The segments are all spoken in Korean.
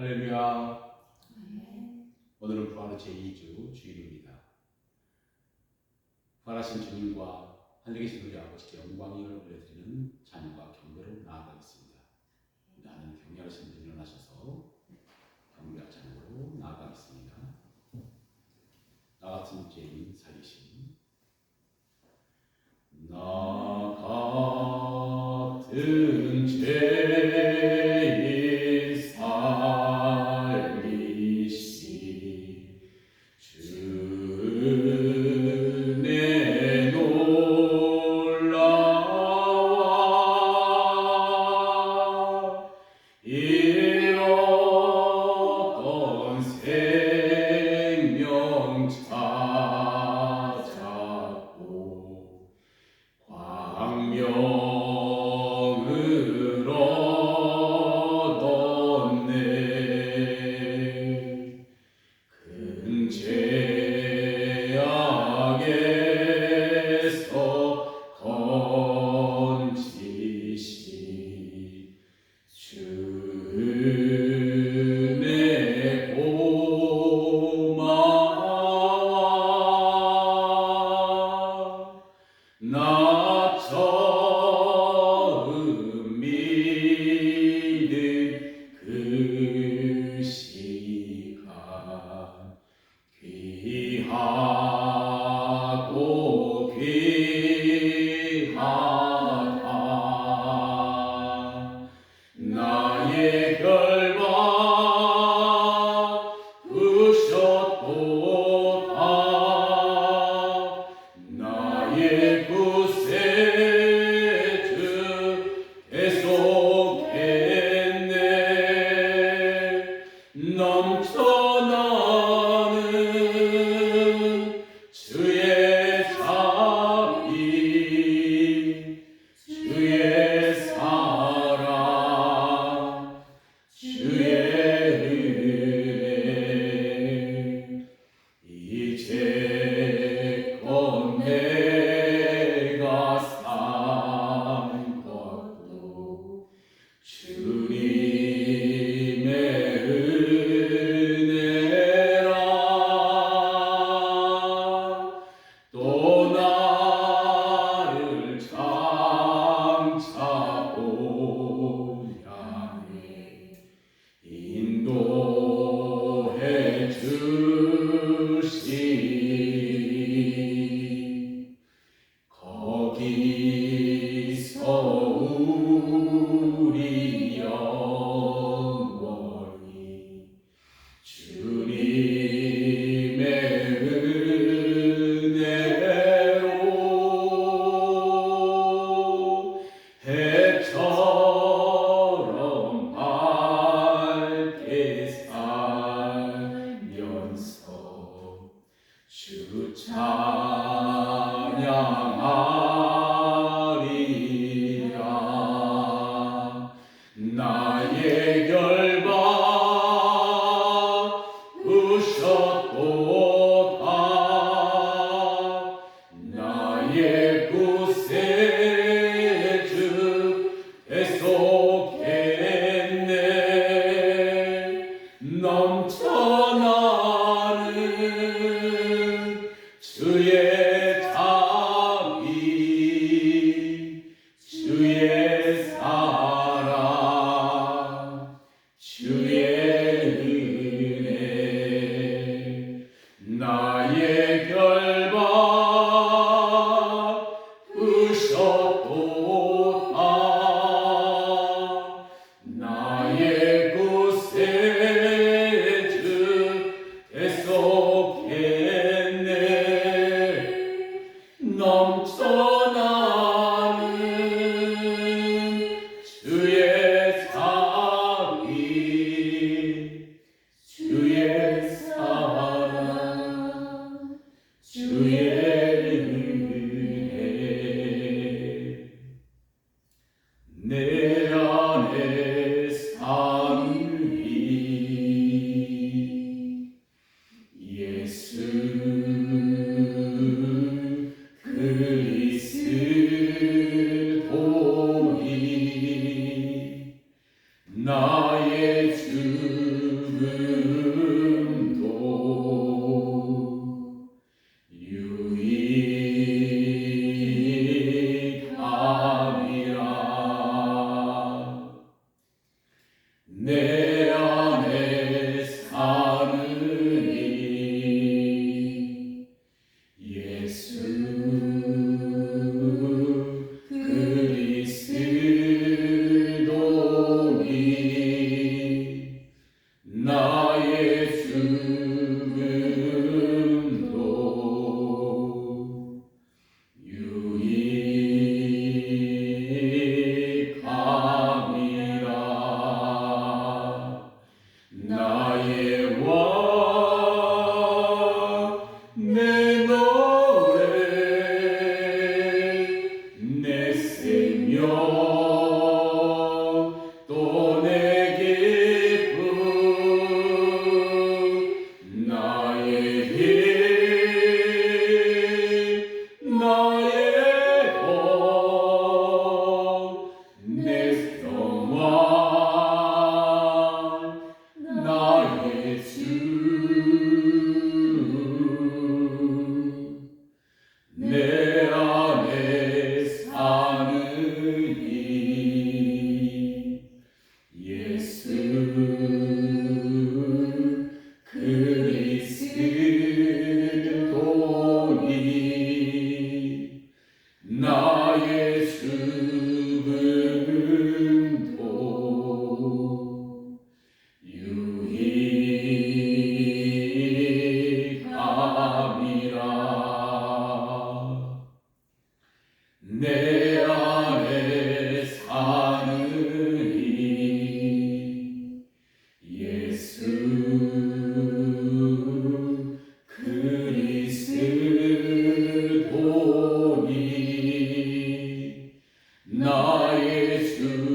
할렐루야. 오늘은 부활의 제2주 주일입니다. 부활하신 주님과 하늘에 계신 우리 아버지께 영광을 올려드리는 찬양과 경배로 나아가겠습니다. 나는 경외하신 분 일어나셔서 경배와 찬양으로 나아가겠습니다. 나 같은 죄인 살리심, 나 같은 죄인 살리심, 주내 놀라와 잃었던 생명 찾았고 광명을 얻었네. 큰 죄악에서 건지시 주의 고마워. 나 처음 믿은 그 시간 귀하고 귀하다. 나의 결박 부셨도다. 나의 구세주 계속했네. 넘쳐나는 주의 자비, 주의 사랑, 주의 은혜, 이제껏 내가 산 것도 주님의 은혜라. 또 나를 장차 보냐니 인도해 주시니 거기서 우리 영원히 주님의 은혜로 해처럼 밝게 살면서 주 찬양하리라. 나의 결박 부셨도다. 나의 구세주 계속했네. 넘쳐나는 주의 자비, 주의 사랑, 주의 은혜, 나의 결박 부셨도다. 나의 구세주 계속했네. 넘쳐나는 주의 자비, 주의 사랑, 주의 은혜, 내 안에 사는 이 예수 그리스도니 나의 주 그리스도니 나의 죽음도 유익함이라. 나의 왕 내 노래 내 생명 또 내 기쁨 나의 힘 나의 복 내 평안 나의 주 내 안에 사느니 예수 그리스도니 나의 죽음도 유익함이라. 내 안에 사느니 예수 그리스도니 나의 죽음도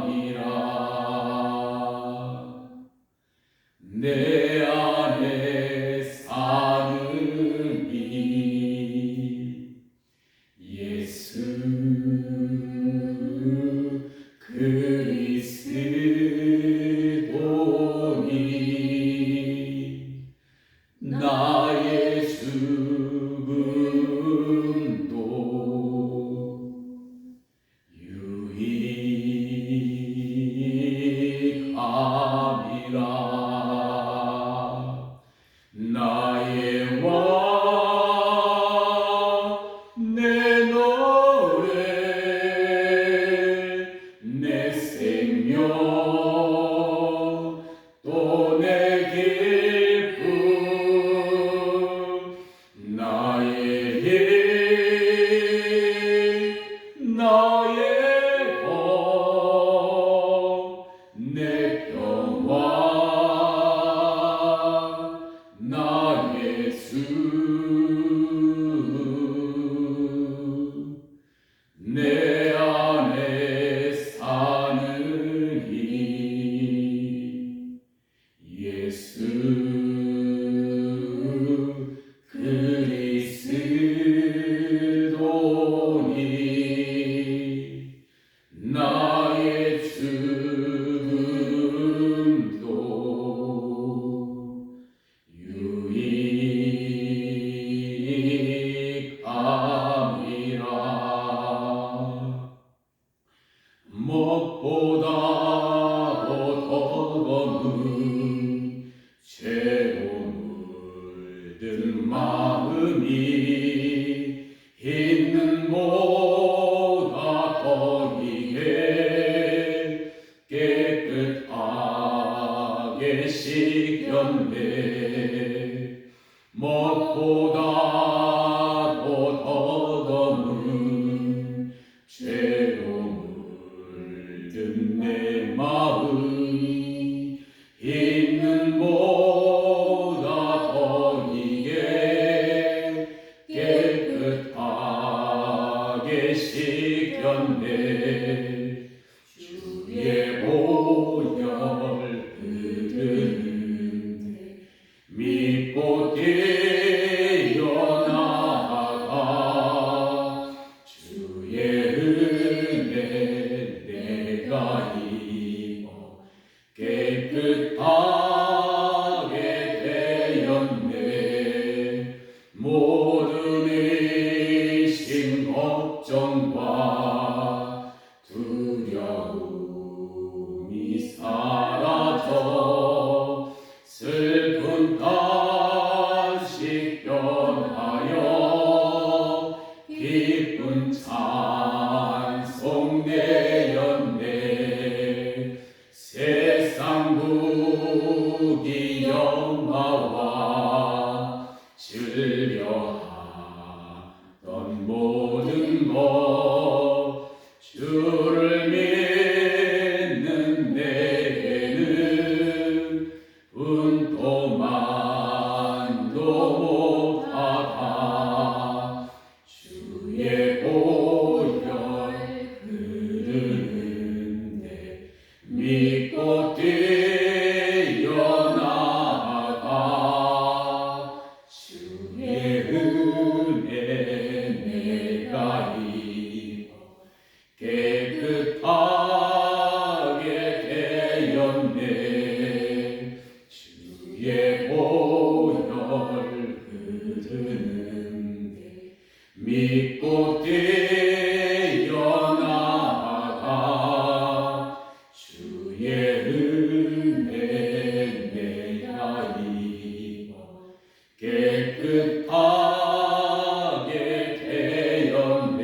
유익함이라. 내 안에 사느니 예수 그리스도니 나의 죽음도 유익함이라. 나의 왕 내 노래 내 생명 또 내 기쁨 나의 힘 나의 복 내 평안 나의 주 내 안에 사느니 예수 그리스도니 나의 죽음도 유익함이라. 무엇보다도 더 검은 죄로 물든 마음이 있는 보다 더이게 깨끗하게 씻겼네. 무엇보다도 더 검은 죄로 물든 내 마음이 있는 보다 더이게 깨끗하게 씻겼네. 주의 보혈 흐르는데 믿고 뛰어나가 주의 은혜 내가 입어 깨끗하게 되었네. 모든 의심 걱정과 두려움 믿는 내게는 분토만도 못하다. 주의 보혈 흐르는데 믿고 뛰어나가. 주의 은혜 내가 입어 깨끗하게 되었네. 주의 보혈 흐르는데 믿고 뛰어나가. 주의 은혜 내가 입어 깨끗하게 되었네.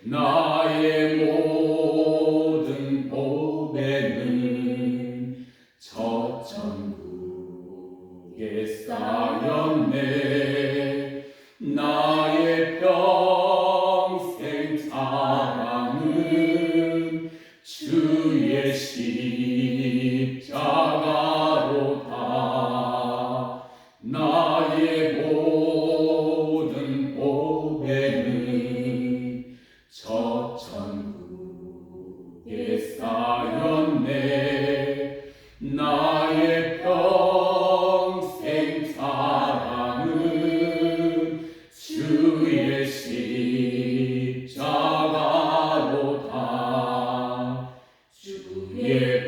나의 모든 보배는 저 천국에 쌓였네. 나의 평생 사랑은 주의 십자가로다. 나의 모든 보배는 저 천국에 쌓였네. 나의 평생 사랑은 주의 십자가로다. 주의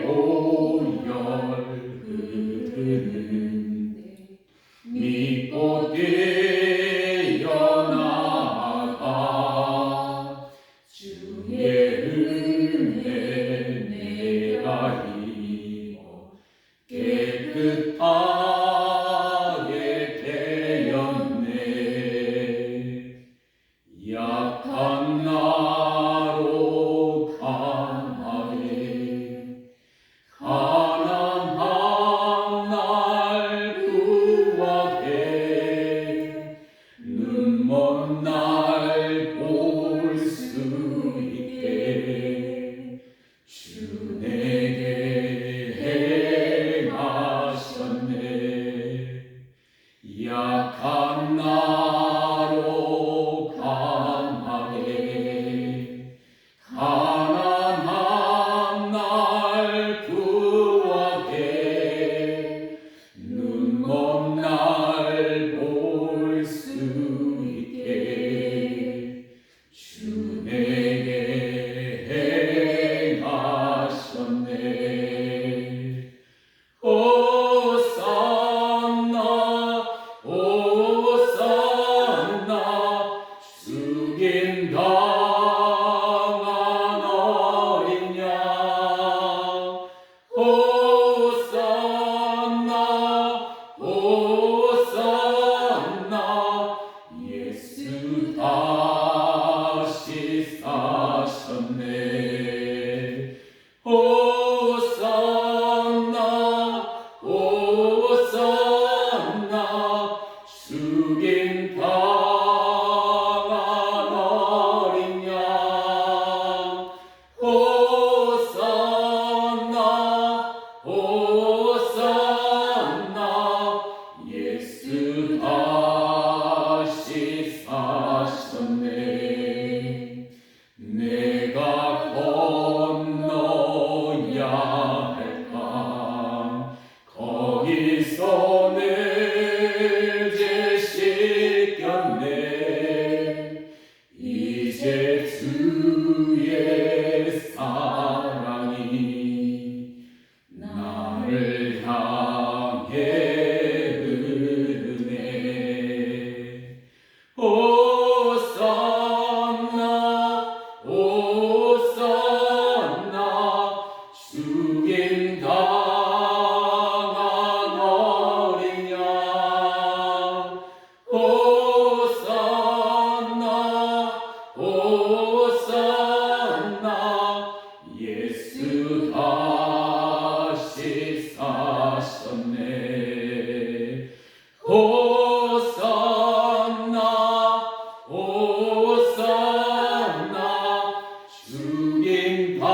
죽임 당한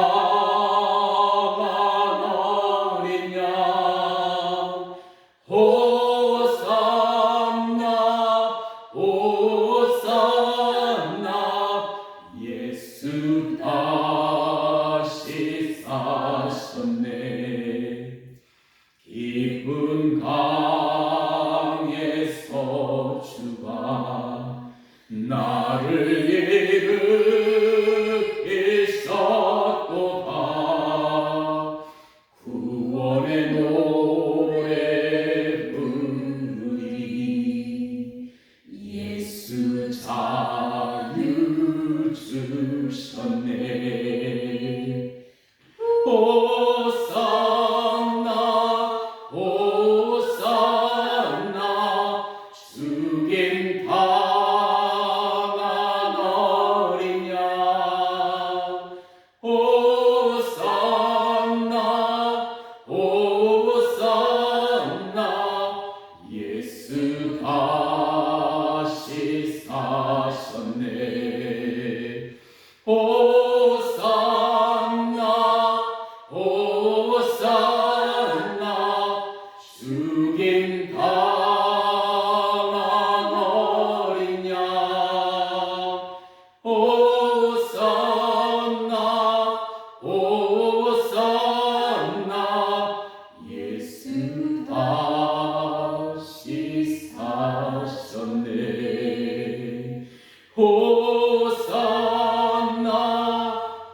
어린 양 호산나 호산나 예수 다시 사셨네. 깊은 강에서 주가 나를 일으키셨도다. 구원의 노래 부르리. 예수 자유 주셨네. 호산나 호산나 죽임 당한 어린 양 호산나 호산나 예수 다시 사셨네. 호산나 호산나 죽임 당한 어린 양 호산나 호산나 예수 다시 사셨네. 호산나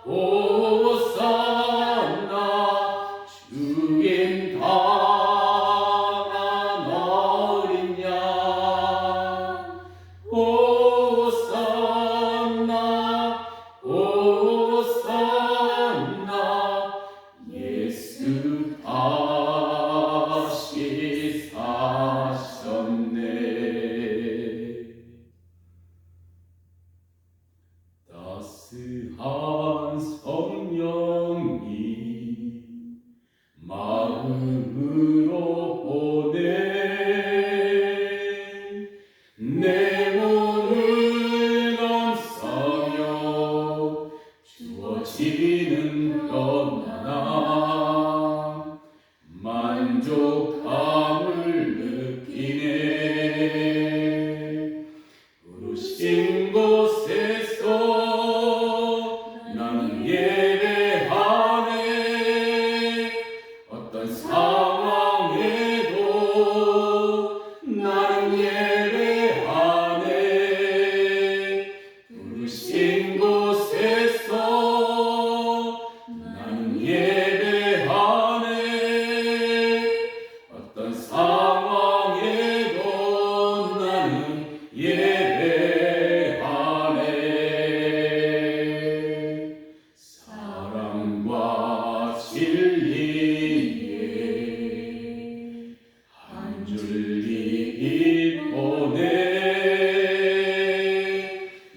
호산나 죽임 당한 어린 양 호산나 호산나 예수 다시 사셨네. 따스한 성령이 마음으로 보내 내 몸을 감싸며 주어지는 편안함 만족함을 느끼네. 부르신 곳에서 나는 예배하네. 어떤 상황에도 나는 예배하네. 부르신 곳에서 나는 예배하네. 어떤 상황에도 나는 예배하네. 사랑과 진리에 한 줄기 보내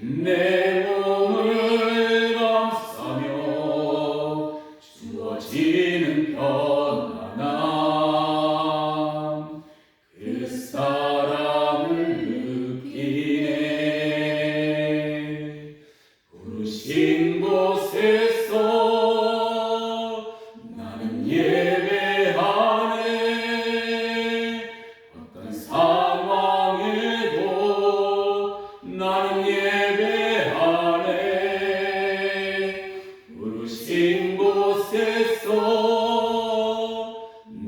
내 몸을 감싸며 주어지는 편안함 그 사랑을 느끼네. 부르신 곳에서 나는 예배하네. 어떤 상황에도 나는 예배하네. 부르신 곳에서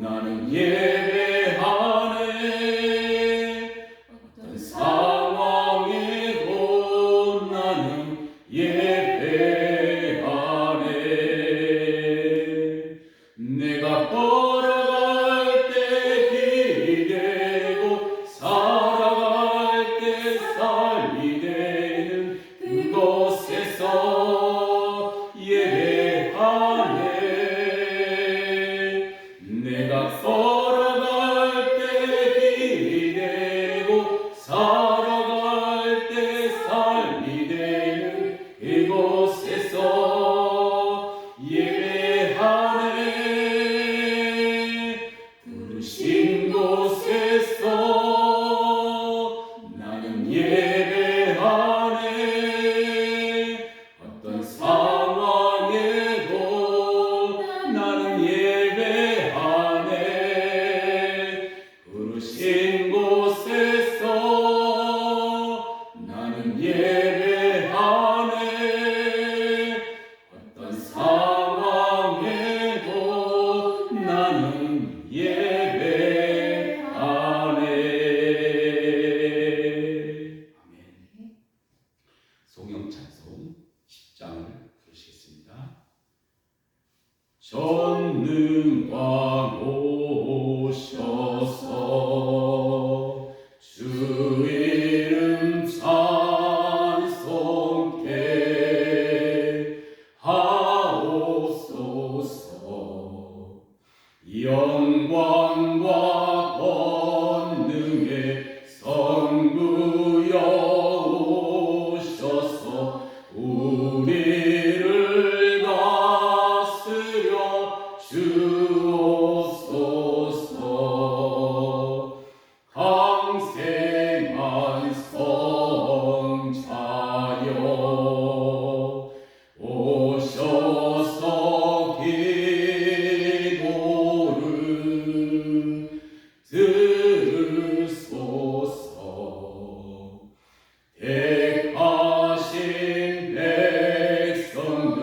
나는 예배하네. 어떤 상황에도 나는 예배하네. 내가 걸어갈 때 길이 되고 살아갈 때 삶이 되는 그곳에서 예배하네. 내가 걸어갈 때 길이 되고 살아갈 때 삶이 되는 그곳에서 예배하네. 부르신 곳에서 나는 예배하네. 어떤 상황에 전능왕 오셔서 주 이름 찬송케 하옵소서. 영광과 권능의 성부여 오셔서 우리를 다스려 주옵소서. 강생한 성자여 오셔서 기도를 들으소서. 택하신 백성들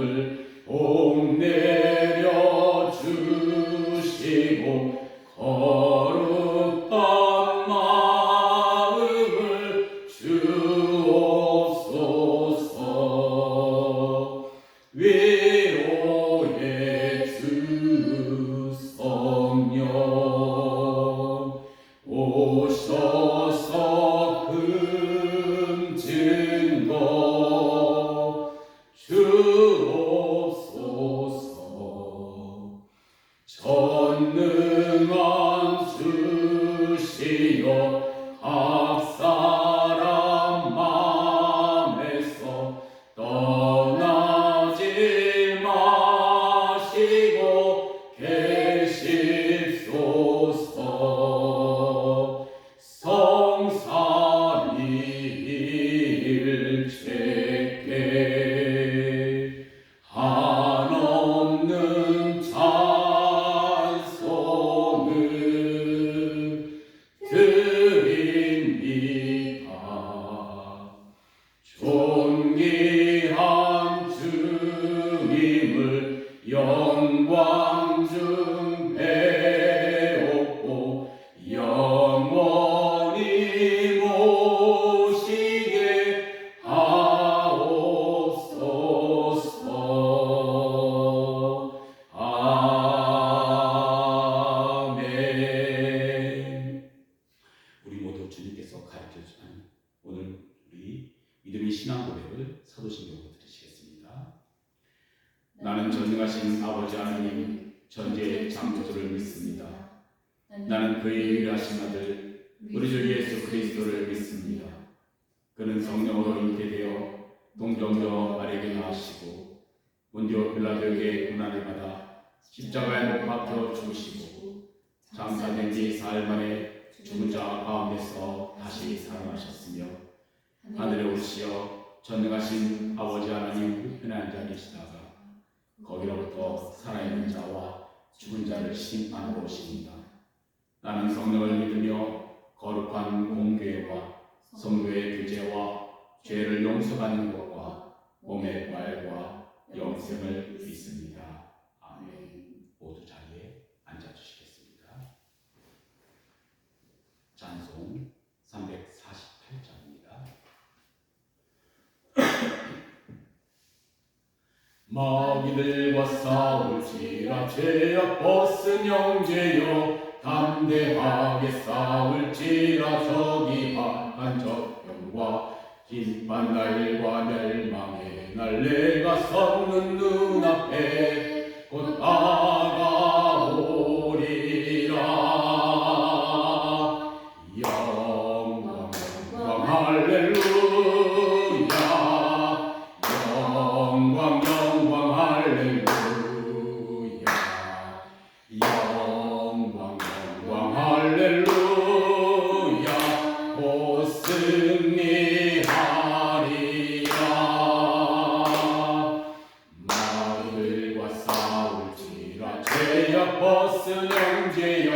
복 내려 주시고 거룩한 마음을 주옵소서. 위로의 주 성령 오셔서 큰 증거 주옵소서. 전능한 주시여 각 사람 맘에서 떠나지 마시고 계십소서. 성삼위 일체께 한없는 찬송을 드립니다. 존귀한 주님을 영광 중 배웠고 영원히 모시게 하옵소서. 아멘. 우리 모두 주님께서 가르쳐 주신 오늘 우리 믿음의 신앙 고백을 사도신경으로 들으시겠습니다. 나는 전능하신 아버지 하나님 전지의 창조주를 믿습니다. 나는 그의 유일하신 아들 우리 주 예수 그리스도를 믿습니다. 그는 성령으로 잉태되어 동정녀 마리아에게 나시고 본디오 빌라도에게 고난을 받아 십자가에 못 박혀 죽으시고 장사된 지 사흘 만에 죽은 자 가운데서 다시 살아나셨으며 하늘에 오르시어 전능하신 아버지 하나님 우편에 앉아 계시다가 거기로부터 살아있는 자와 죽은 자를 심판하러 오십니다. 나는 성령을 믿으며 거룩한 공교회와 성도의 교제와 죄를 용서받는 것과 몸의 부활과 영생을 믿습니다. 아멘. 모두 자리에 앉아주시겠습니다. 찬송 348장입니다. 마귀들과 싸울지라 죄악 벗은 형제여 담대하게 싸울지라 적이 박한 적병과 긴판 날과 멸망의 날 내가 섰는 눈앞에 곧 다가오리라. 영광 영광 할렐루야. 영광 영광 할렐루야. 영광 영광 할렐루야. 곧 승리하리라. 마귀들과 싸울지라 죄악 벗은 형제여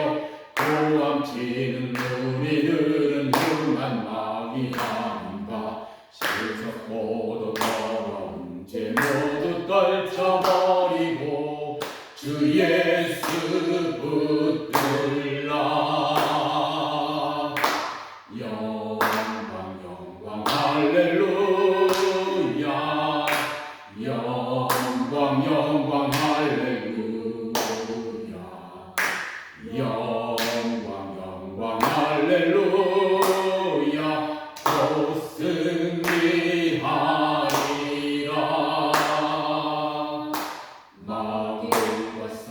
고함치는 우리들은 흉한 마귀가 아닌가. 실석 모두 더러운 죄 모두 떨쳐버리고 주 예수 붙들라. 영광 영광 할렐루야. 영광 영광 할렐루야.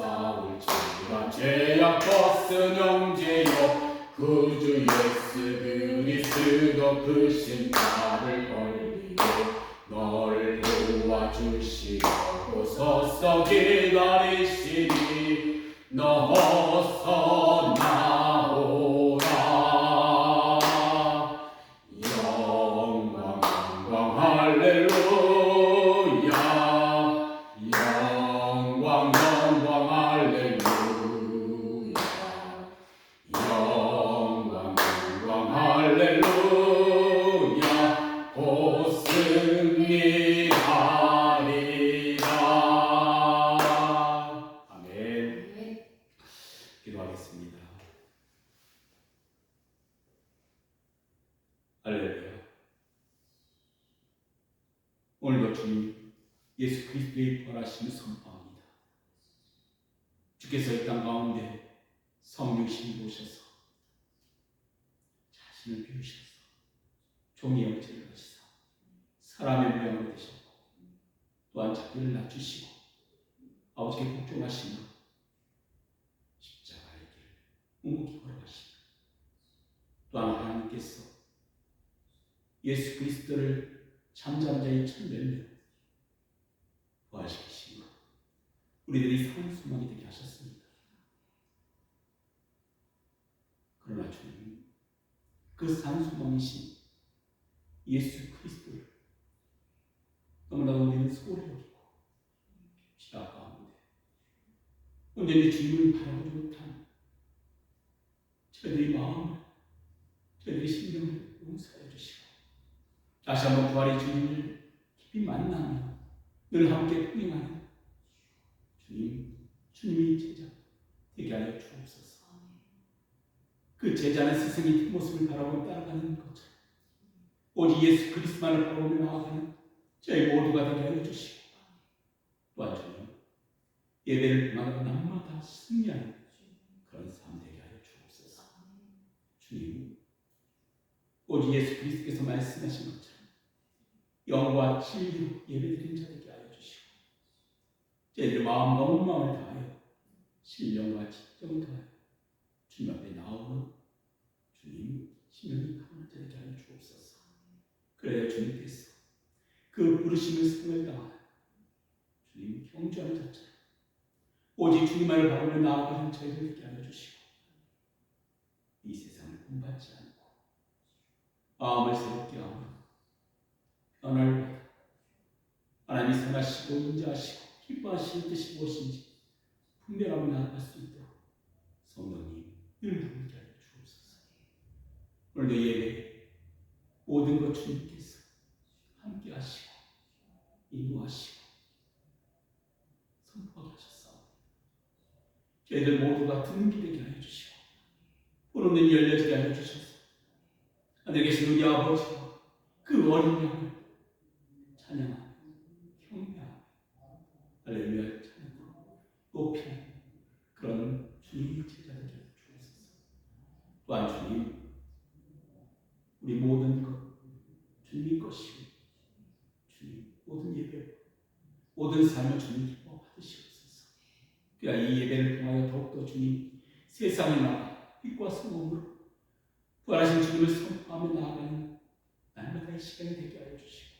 싸울지라 죄악 벗은 형제여 그 주 예수 그리스도 그 신발을 벌리고 널 도와주시려고 서서 기다리시니 너 어서 나오라. 영광 영광 할렐루야. 영광 영광 할렐루야. 영광 영광 할렐루야. 곧 승리하리라. 아멘. 기도하겠습니다. 할렐루야. 오늘도 주님 예수 그리스도의 부활하심을 선포합니다. 주께서 이 땅 가운데 성육신이 오셔서 자신을 비우셔서 종의 형체를 하시사 사람의 모양으로 되셨고 또한 자기를 낮추시고 아버지께 복종하시며 십자가의 길을 묵묵히 걸어가시며 또한 하나님께서 예수 그리스도를 잠잠한 자의 천멸로 부활시키시고 우리들이 산소망이 되게 하셨습니다. 그러나 주님, 그 산소망이신 예수 그리스도를 너무나도 우리는 소홀히 여기고 지하 가운데 온전히 주님을 바라보지 못한 저희들의 마음을, 저희들의 심령을 용서해 주시고 다시 한번 부활의 주님을 깊이 만나며 늘 함께 동행하는 주님이 제자 되게 하여 주옵소서. 그 제자는 스승의 뒷모습을 바라보고 따라가는 것처럼 오직 예수 그리스도만을 바라보며 나아가는 저희 모두가 되게 하여 주시고 또한 주님 예배를 통하여 날마다 승리하는 그런 삶 되게 하여 주옵소서. 주님, 오직 예수 그리스도께서 말씀하신 것처럼 영과 진리로 예배드리는 자 되게 하여 주시고 저희들 마음과 온 마음을 다하여 신령과 진정을 다하여 주님 앞에 나오는 주님 신령이 강한 자 되게 하여 주옵소서. 그래야 주님께서 그 부르심을 성을 당하여 주님 경주하는 자처럼 오직 주님만을 바라보며 나아가는 저희들 되게 하여 주시고 이 세상을 본받지 않고 마음을 새롭게 하며 변화를 받아 하나님이 선하시고 인자하시고 기뻐하시는 뜻이 무엇인지 분별하며 나아갈 수 있도록 성령님 늘 함께 하여 주옵소서. 오늘도 예배 모든 것 주님께서 함께 하시고 인도하시고 선포하게 하셨사옵니다. 저희들 모두가 듣는 귀 되게 하여 주시고 보는 눈이 열려지게 하여 주셔서 하늘에 계신 우리 아버지와 그 어린 양을 찬양하며 경배하며 할렐루야 찬양하며 높이는 그런 주님의 제자들이 되어 주옵소서. 또한 주님, 우리 모든 것 주님 것이고 주님 모든 예배 모든 삶을 주님 기뻐 받으시옵소서. 그래야 이 예배를 통하여 더욱더 주님 세상에 나가 빛과 소금으로 부활하신 주님을 선포하며 나아가는 날마다의 시간이 되게 하여 주시고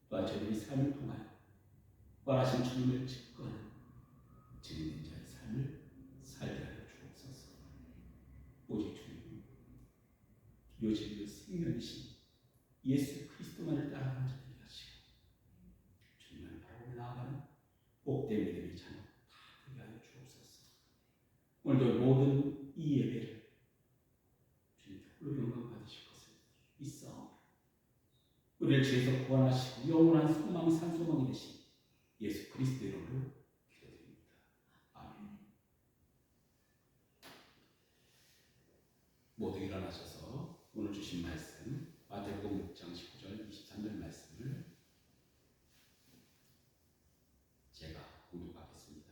또한 저희들이 삶을 통하여 부활하신 주님을 증거하는 증인된 자의 삶을 살게 하여 주옵소서. 오직 주님 기료 진리의 생명이신 예수 그리스도만을 따라가는 자 되게 하시고 주님을 바라보며 나아가는 복된 믿음의 자녀 다 되게 하여 주옵소서. 오늘도 모든 이 예배를 주님께 홀로 영광 받으실 것을 믿사오며 우리를 죄에서 구원하시고 영원한 소망 산소망이 되신 예수 그리스도의 이름으로 기도드립니다. 아멘. 모두 일어나셔서 오늘 주신 말씀 마태복음 6장 19절 23절 말씀을 제가 공독하겠습니다.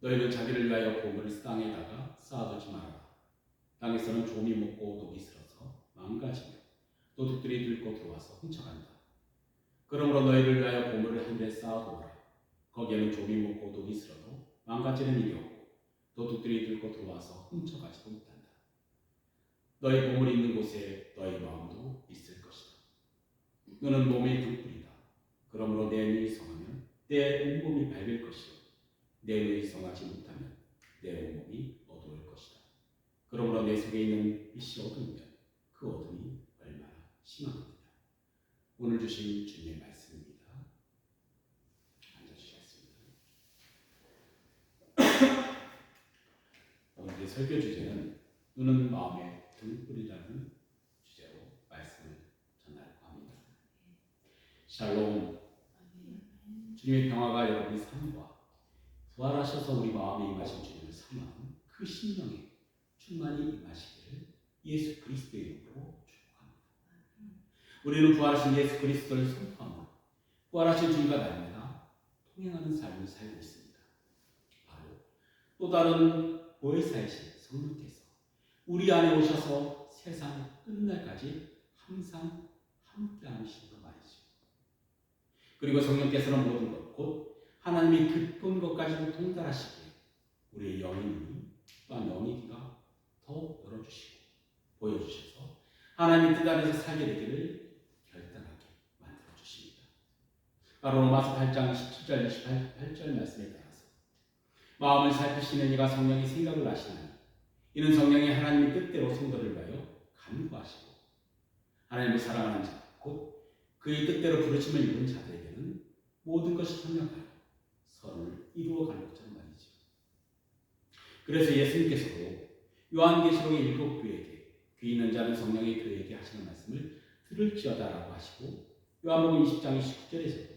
너희는 자기를 위하여 보물을 땅에다가 쌓아두지 말아라. 땅에서는 조미 먹고 독이 슬어서 망가지며 도둑들이 들고 들어와서 훔쳐간다. 그러므로 너희를 위하여 보물을 하늘에 쌓아두어라. 거기에는 좀이 묻고 독이 슬어도 망가지는 일이 없고 도둑들이 들고 들어와서 훔쳐가지도 못한다. 너희 보물이 있는 곳에 너희 마음도 있을 것이다. 너는 몸의 등불이다. 그러므로 내 눈이 성하면 내 온몸이 밝을 것이요 내 눈이 성하지 못하면 내 온몸이 어두울 것이다. 그러므로 내 속에 있는 빛이 어두우면 그 어둠이 얼마나 심하겠느냐. 오늘 주신 주님의 말씀입니다. 앉아주시겠습니다. 오늘의 설교 주제는 눈은 마음의 등불이라는 주제로 말씀을 전하려고 합니다. 샬롬. 주님의 평화가 여러분의 삶과 부활하셔서 우리 마음에 임하신 주님을 삼아 그 심령에 충만히 임하시기를 예수 그리스도의 이름으로 축복합니다. 우리는 부활하신 예수 그리스도를 선포하며 부활하신 주님과 날마다 통행하는 삶을 살고 있습니다. 바로 또 다른 보혜사이신 성령께서 우리 안에 오셔서 세상 끝날까지 항상 함께 하시는 것 말이죠. 그리고 성령께서는 모든 것, 곧 하나님이 깊은 것까지도 통달하시기에 우리의 영의 눈이 또한 영의 귀가 더 열어주시고 보여주셔서 하나님의 뜻 안에서 살게 되기를 결단하게 만들어주십니다. 바로 로마서 8장 17절 28절 말씀에 따라서 마음을 살피시는 이가 성령이 생각을 아시나니 이는 성령이 하나님의 뜻대로 성도를 위하여 간구하시고 하나님을 사랑하는 자, 곧 그의 뜻대로 부르심을 입은 자들에게는 모든 것이 협력하여 선을 이루어가는 것처럼 말이죠. 그래서 예수님께서도 요한계시록의 7교회에게 귀 있는 자는 성령의 교회에게 하시는 말씀을 들을지어다라고 하시고 요한복음 20장 29절에서도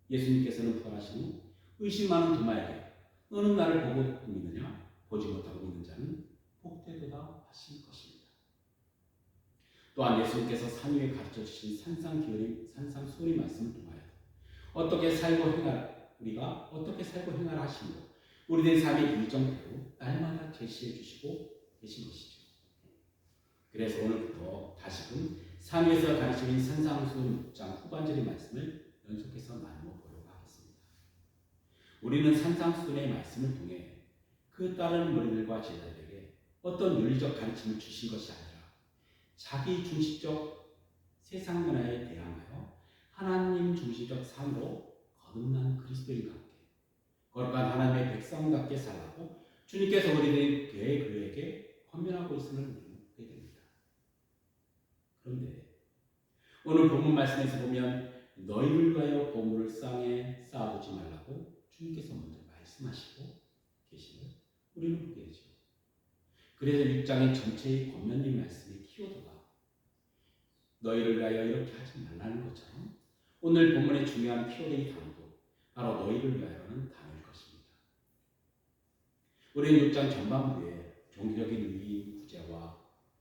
예수님께서는 부활하신 후 의심 많은 도마에게 너는 나를 보고 믿느냐? 보지 못하고 믿는 자는 복되도다 하신 것입니다. 또한 예수님께서 산 위에 가르쳐 주신 산상수훈의 말씀을 통하여 우리가 어떻게 살고 행하라 하시며 우리들의 삶의 일정대로 날마다 제시해 주시고 계신 것이죠. 그래서 오늘부터 다시금 산 위에서 가르치는 산상수훈 6장 후반절의 말씀을 연속해서 나누어 보려고 하겠습니다. 우리는 산상수훈의 말씀을 통해 그 다른 머리들과 제자들에게 어떤 윤리적 가르침을 주신 것이 아니라 자기 중심적 세상 문화에 대항하여 하나님 중심적 삶으로 거듭난 그리스도인과 함께 거룩한 하나님의 백성답게 살라고 주님께서 우리들의 교회에게 권면하고 있음을 우리는 보게 됩니다. 그런데 오늘 본문 말씀에서 보면 너희를 위하여 보물을 땅에 쌓아두지 말라고 주님께서 먼저 말씀하시고 계심을 우리는 보게 되죠. 그래서 6장의 전체의 권면님 말씀의 키워드가 너희를 위하여 이렇게 하지 말라는 것처럼 오늘 본문의 중요한 키워드의 단어도 바로 너희를 위하여라는 단어일 것입니다. 우리는 6장 전반부에 종교적인 위임, 구제와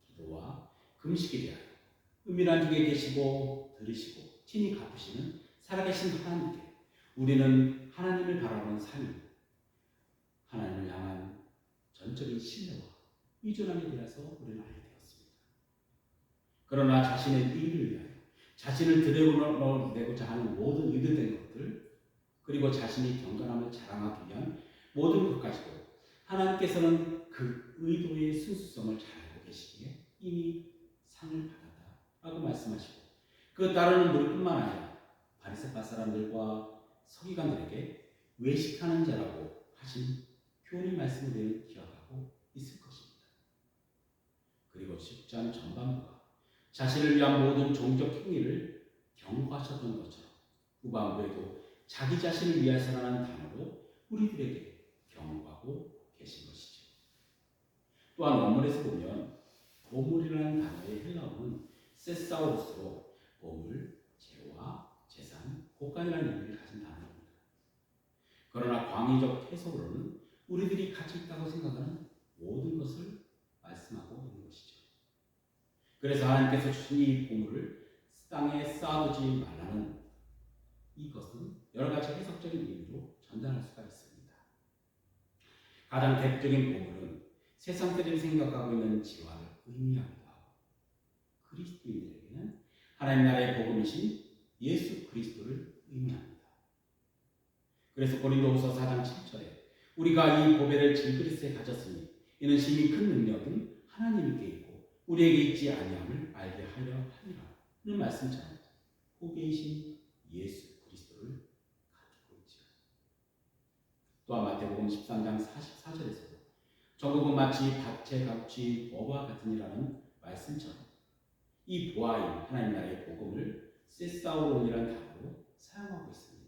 기도와 금식에 대하여 은밀한 중에 계시고 들으시고 친히 갚으시는 살아계신 하나님께 우리는 하나님을 바라보는 삶이 하나님을 향한 전적인 신뢰와 의존함에 대해서 우리는 알게 되었습니다. 그러나 자신의 의를 위하여 자신을 드러내고자 하는 모든 의도된 것들 그리고 자신이 경건함을 자랑하기 위한 모든 것 가지고 하나님께서는 그 의도의 순수성을 잘 알고 계시기에 이미 상을 받았다라고 말씀하시고 그 따르는 무리뿐만 아니라 바리새파 사람들과 서기관들에게 외식하는 자라고 하신 교훈의 말씀을 우리는 기억하고 있을 것입니다. 그리고 10장 전반부가 자신을 위한 모든 종적 행위를 경고하셨던 것처럼 후반부에도 자기 자신을 위해서라는 단어로 우리들에게 경고하고 계신 것이죠. 또한 원문에서 보면 보물이라는 단어의 헬라어는 세사우루스로 보물, 재화, 재산, 곳간이라는 의미를 가진 단어입니다. 그러나 광의적 해석으로는 우리들이 가치 있다고 생각하는 모든 것을 말씀하고 있는 것이죠. 그래서 하나님께서 주신 이 보물을 땅에 쌓아두지 말라는 이것은 여러 가지 해석적인 의미로 전달할 수가 있습니다. 가장 대표적인 보물은 세상 사람들이 생각하고 있는 지화를 의미하기도 하고 그리스도인들에게는 하나님 나라의 복음이신 예수 그리스도를 의미합니다. 그래서 고린도후서 4장 7절에 우리가 이 보배를 질그리스에 가졌으니 이는 심히 큰 능력은 하나님께 있고 우리에게 있지 아니함을 알게 하려 함이라. 는 말씀처럼 보배이신 예수 그리스도를 가지고 있지요. 또한 마태복음 13장 44절에서도 전국은 마치 밭에 값진 보화와 같으니라는 말씀처럼 이 보화인 하나님 나라의 복음을 세사우론이라는 단어로 사용하고 있습니다.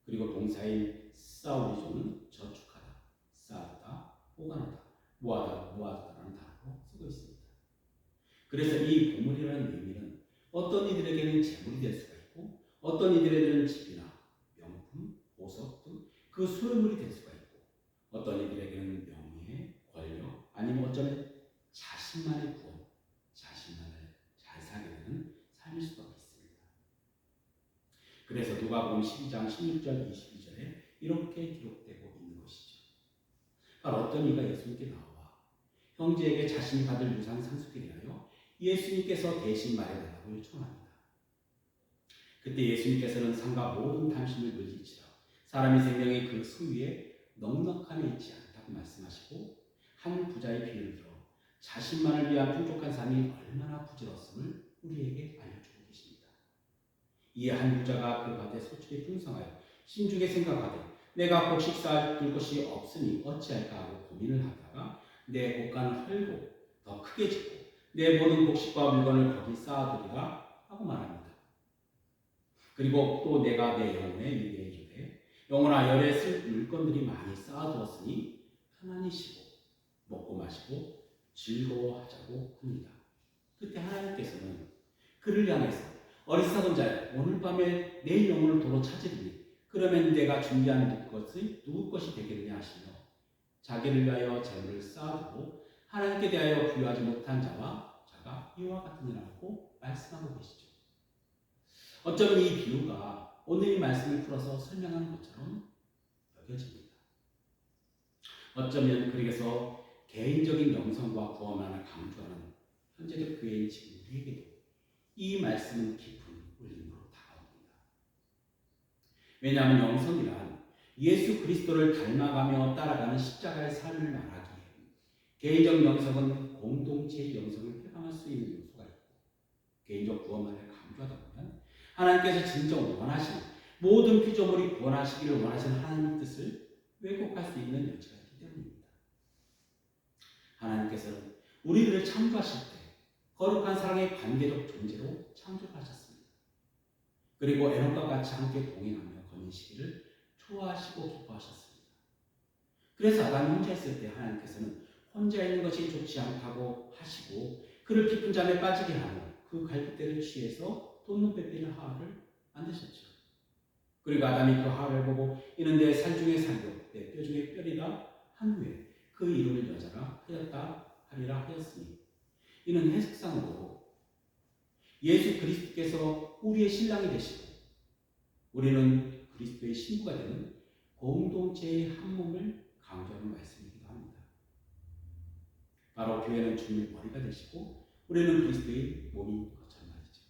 그리고 동사인 사우리조는 저축하다, 쌓았다, 보관하다, 모아두다라는 단어로 쓰고 있습니다. 그래서 이 보물이라는 의미는 어떤 이들에게는 재물이 될 수가 있고 어떤 이들에게는 집이나 명품, 보석 등 그 소유물이 될 수가 있고 어떤 이들에게는 명예, 권력 아니면 어쩌면 자신만의 구원, 자신만을 잘 살게 되는 삶일 수가 있습니다. 그래서 누가복음 12장 16절 22절에 이렇게 기록되고 있는 것이죠. 바로 어떤 이가 예수님께 나와 형제에게 자신이 받을 유산 상속에 대하여 예수님께서 대신 말해달라고 요청합니다. 그때 예수님께서는 상과 모든 탐심을 물리치라 사람의 생명이 그 소유에 넉넉함에 있지 않다고 말씀하시고 한 부자의 비유를 들어 자신만을 위한 풍족한 삶이 얼마나 부질없음을 우리에게 알려주고 계십니다. 이에 한 부자가 그 밭에 소출이 풍성하여 심중에 생각하되 내가 곡식 쌓을 곳이 없으니 어찌할까 하고 고민을 하다가 내 곡간을 헐고 더 크게 짓고 내 모든 곡식과 물건을 거기 쌓아두리라 하고 말합니다. 그리고 또 내가 내 영혼에 이르되 영혼아 열에 쓸 물건들이 많이 쌓아두었으니 편안히 쉬고 먹고 마시고 즐거워하자고 합니다. 그때 하나님께서는 그를 향해서 어리석은 자여 오늘 밤에 내 영혼을 도로 찾으리니 그러면 내가 준비한 것이 누구 것이 되겠느냐 하시며 자기를 위하여 재물을 쌓아두고 하나님께 대하여 부유하지 못한 자가 이와 같으니라고 말씀하고 계시죠. 어쩌면 이 비유가 오늘 이 말씀을 풀어서 설명하는 것처럼 여겨집니다. 어쩌면 그래서 개인적인 영성과 구원만을 강조하는 현재적 교회인 지금 우리에게도 이 말씀은 깊은 울림으로 다가옵니다. 왜냐하면 영성이란 예수 그리스도를 닮아가며 따라가는 십자가의 삶을 말하기에 개인적 영성은 공동체의 영성을 표방할 수 있는 요소가 있고 개인적 구원만을 강조하다 보면 하나님께서 진정 원하시는 모든 피조물이 구원하시기를 원하시는 하나님의 뜻을 왜곡할 수 있는 여지가 있기 때문입니다. 하나님께서는 우리들을 창조하실 때 거룩한 사랑의 관계적 존재로 창조하셨습니다. 그리고 에녹과 같이 함께 동행하며 거니시기를 좋아하시고 기뻐하셨습니다. 그래서 아담이 혼자 있을 때 하나님께서는 혼자 있는 것이 좋지 않다고 하시고 그를 깊은 잠에 빠지게 하며 그 갈빗대를 취해서 돋는 빼빼는 하와를 만드셨죠. 그리고 아담이 그 하와를 보고 이는 내 살 중에 살고 내 뼈 중에 뼈리라 한 후에 그 이름을 여자라 하였다 하리라 하였으니 이는 해석상으로 예수 그리스도께서 우리의 신랑이 되시고 우리는 그리스도의 신부가 되는 공동체의 한 몸을 강조하는 말씀이기도 합니다. 바로 교회는 주님의 머리가 되시고 우리는 그리스도의 몸인 것처럼 말이죠.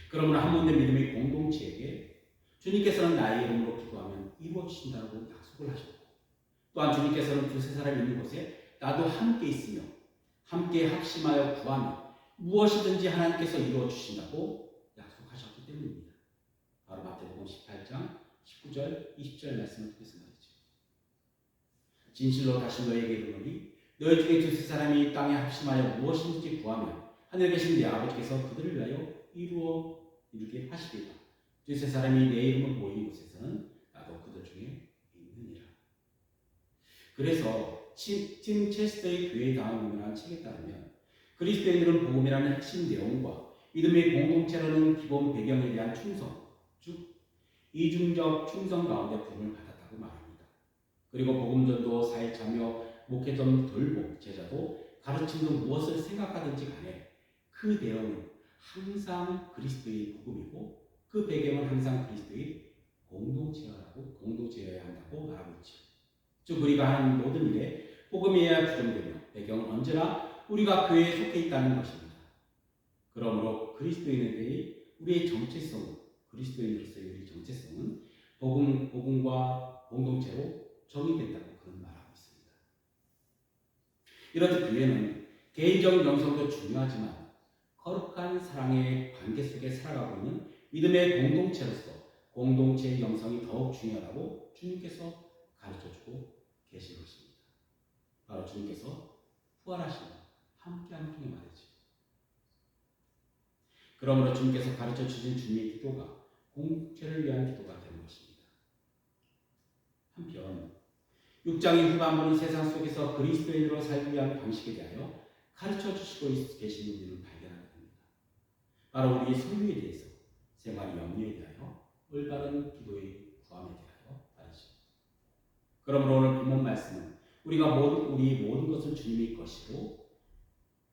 그러므로 한 몸된 믿음의 공동체에게 주님께서는 나의 이름으로 기도하면 이루어 주신다고 약속을 하셨고 또한 주님께서는 두세 사람 있는 곳에 나도 함께 있으며 함께 합심하여 구하며 무엇이든지 하나님께서 이루어 주신다고 약속하셨기 때문입니다. 바로 마태복음 18장 19절 20절 말씀을 통해서 말이죠. 진실로 다시 너에게 이르노니 너희 중에 두세 사람이 땅에 합심하여 무엇이든지 구하면 하늘에 계신 내 아버지께서 그들을 위하여 이루게 하시리라. 두세 사람이 내 이름을 모인 곳에서는 나도 그들 중에 있느니라. 그래서 팀 체스터의 교회의 다음이라는 책에 따르면 그리스도인들은 복음이라는 핵심 내용과 믿음의 공동체라는 기본 배경에 대한 충성, 즉 이중적 충성 가운데 부름을 받았다고 말합니다. 그리고 복음전도, 사회참여, 목회점, 돌봄, 제자도, 가르침 등 무엇을 생각하든지 간에 그 내용은 항상 그리스도의 복음이고 그 배경은 항상 그리스도의 공동체여야 한다고 말하고 있죠. 즉 우리가 하는 모든 일에 복음이어야 부정되며 배경은 언제나 우리가 교회에 속해 있다는 것입니다. 그러므로 그리스도인에게의 우리의 정체성은 그리스도인으로서의 우리 정체성은 복음과 공동체로 정의된다고 그런 말하고 있습니다. 이렇듯 교회는 개인적 영성도 중요하지만 거룩한 사랑의 관계 속에 살아가고 있는 믿음의 공동체로서 공동체의 영성이 더욱 중요하다고 주님께서 가르쳐주고 계신 것입니다. 바로 주님께서 부활하시며 함께하는 중에 말이죠. 그러므로 주님께서 가르쳐 주신 주님의 기도가 공동체를 위한 기도가 되는 것입니다. 한편 6장의 후반부는 세상 속에서 그리스도인으로 살기 위한 방식에 대하여 가르쳐 주시고 계신 우리를 발견하게 됩니다. 바로 우리의 소유에 대해서, 생활의 영리에 대하여, 올바른 기도의 구함에 대하여 말이죠. 그러므로 오늘 본문 말씀은 우리 모든 것은 주님의 것이고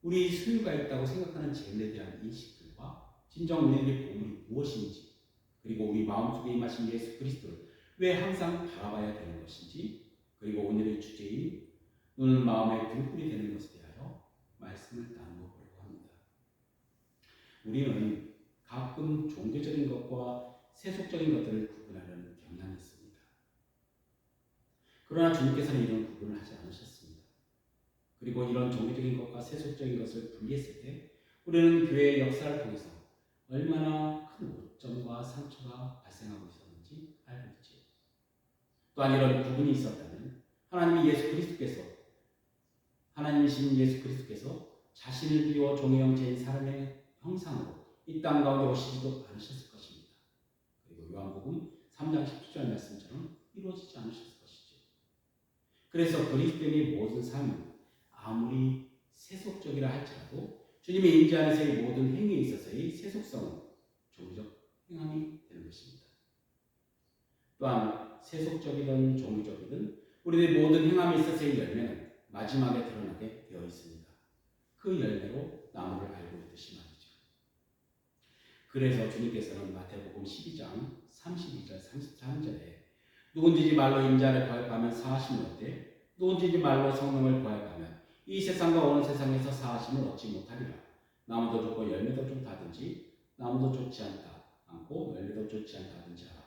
우리 소유가 있다고 생각하는 재물에 대한 인식들과 진정 우리들의 보물이 무엇인지, 그리고 우리 마음속에 임하신 예수 그리스도를 왜 항상 바라봐야 되는 것인지, 그리고 오늘의 주제인 눈은 마음의 등불이 되는 것에 대하여 말씀을 나누어 보려고 합니다. 우리는 가끔 종교적인 것과 세속적인 것들을 구분하려는 경향이 있습니다. 그러나 주님께서는 이런 구분을 하지 않으셨습니다. 그리고 이런 종교적인 것과 세속적인 것을 분리했을 때 우리는 교회의 역사를 통해서 얼마나 큰 오점과 상처가 발생하고 있었는지 알고 있죠. 또한 이런 구분이 있었다면 하나님이신 예수 그리스도께서 자신을 비워 종의 형체인 사람의 형상으로 이 땅 가운데 오시지도 않으셨을 것입니다. 그리고 요한복음 3장 17절 말씀처럼 이루어지지 않으셨을 것이죠. 그래서 그리스도인의 모든 삶은 아무리 세속적이라 할지라도 주님의 임재 안에서의 모든 행위에 있어서의 세속성은 종교적 행함이 되는 것입니다. 또한 세속적이든 종교적이든 우리의 모든 행함에 있어서의 열매는 마지막에 드러나게 되어 있습니다. 그 열매로 나무를 알고 있듯이 말이죠. 그래서 주님께서는 마태복음 12장 32절 33절에 누군지 말로 임자를 거역하면 사하심을 얻되 누군지 말로 성령을 거역하면 이 세상과 오는 세상에서 사하심을 얻지 못하리라. 나무도 좋고 열매도 좋다든지 나무도 좋지 않고 열매도 좋지 않다든지 하라.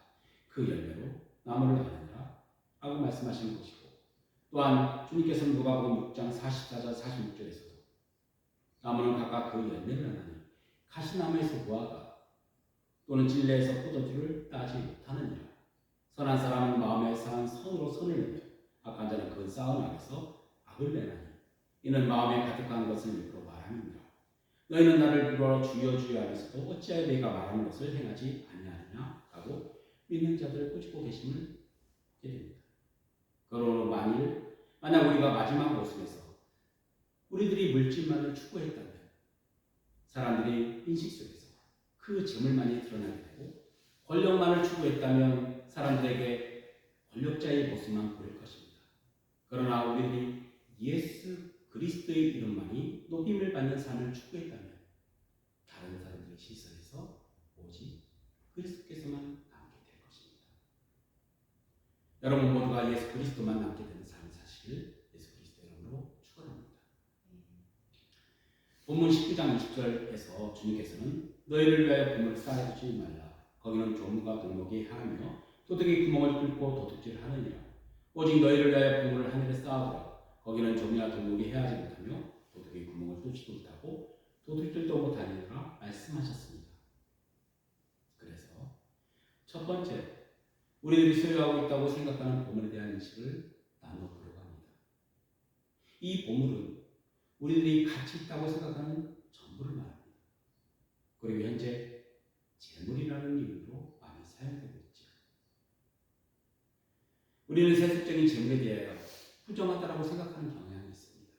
그 열매로 나무를 아느니라 하고 말씀하시는 것이고, 또한 주님께서는 누가복음 6장 44절 46절에서도 나무는 각각 그 열매를 하나니 가시나무에서 무화과 또는 진레에서 포도주를 따지 못하느니라. 선한 사람은 마음에 상한 선으로 선을 내며 악한 자는 그 싸움 안에서 악을 내나니 이는 마음에 가득한 것을 입으로 말함이니라. 너희는 나를 불러 주여 주여 하면서도 어찌하여 내가 말하는 것을 행하지 아니하느냐 하고 믿는 자들을 꾸짖고 계심을 보게 됩니다. 그러므로 만약 우리가 마지막 모습에서 우리들이 물질만을 추구했다면 사람들의 인식 속에서 그 재물만이 드러나게 되고, 권력만을 추구했다면 사람들에게 권력자의 모습만 보일 것입니다. 그러나 우리들이 예수 그리스도의 이름만이 높임을 받는 삶을 추구했다면 다른 사람들의 시선에서 오직 그리스도께서만 남게 될 것입니다. 여러분 모두가 예수 그리스도만 남게 되는 삶을 사시길 예수 그리스도 이름으로 축원합니다. 본문 19장 20절에서 주님께서는 너희를 위하여 그물을 쌓아두지 말라. 거기는 조무가 동목이 향하며 도둑이 구멍을 뚫고 도둑질하느니라. 오직 너희를 위하여 그물을 하늘에 쌓아두라. 거기는 조미나 동목이 헤아지 못하며 도둑이 구멍을 뚫지도 못하고 도둑질도 못하니라 말씀하셨습니다. 그래서 첫 번째, 우리들이 소유하고 있다고 생각하는 보물에 대한 인식을 나눠보려고 합니다. 이 보물은 우리들이 가치 있다고 생각하는 전부를 말합니다. 그리고 현재 재물이라는 이름으로 많이 사용되고 있죠. 우리는 세속적인 재물에 대하여 부정하다라고 생각하는 경향이 있습니다.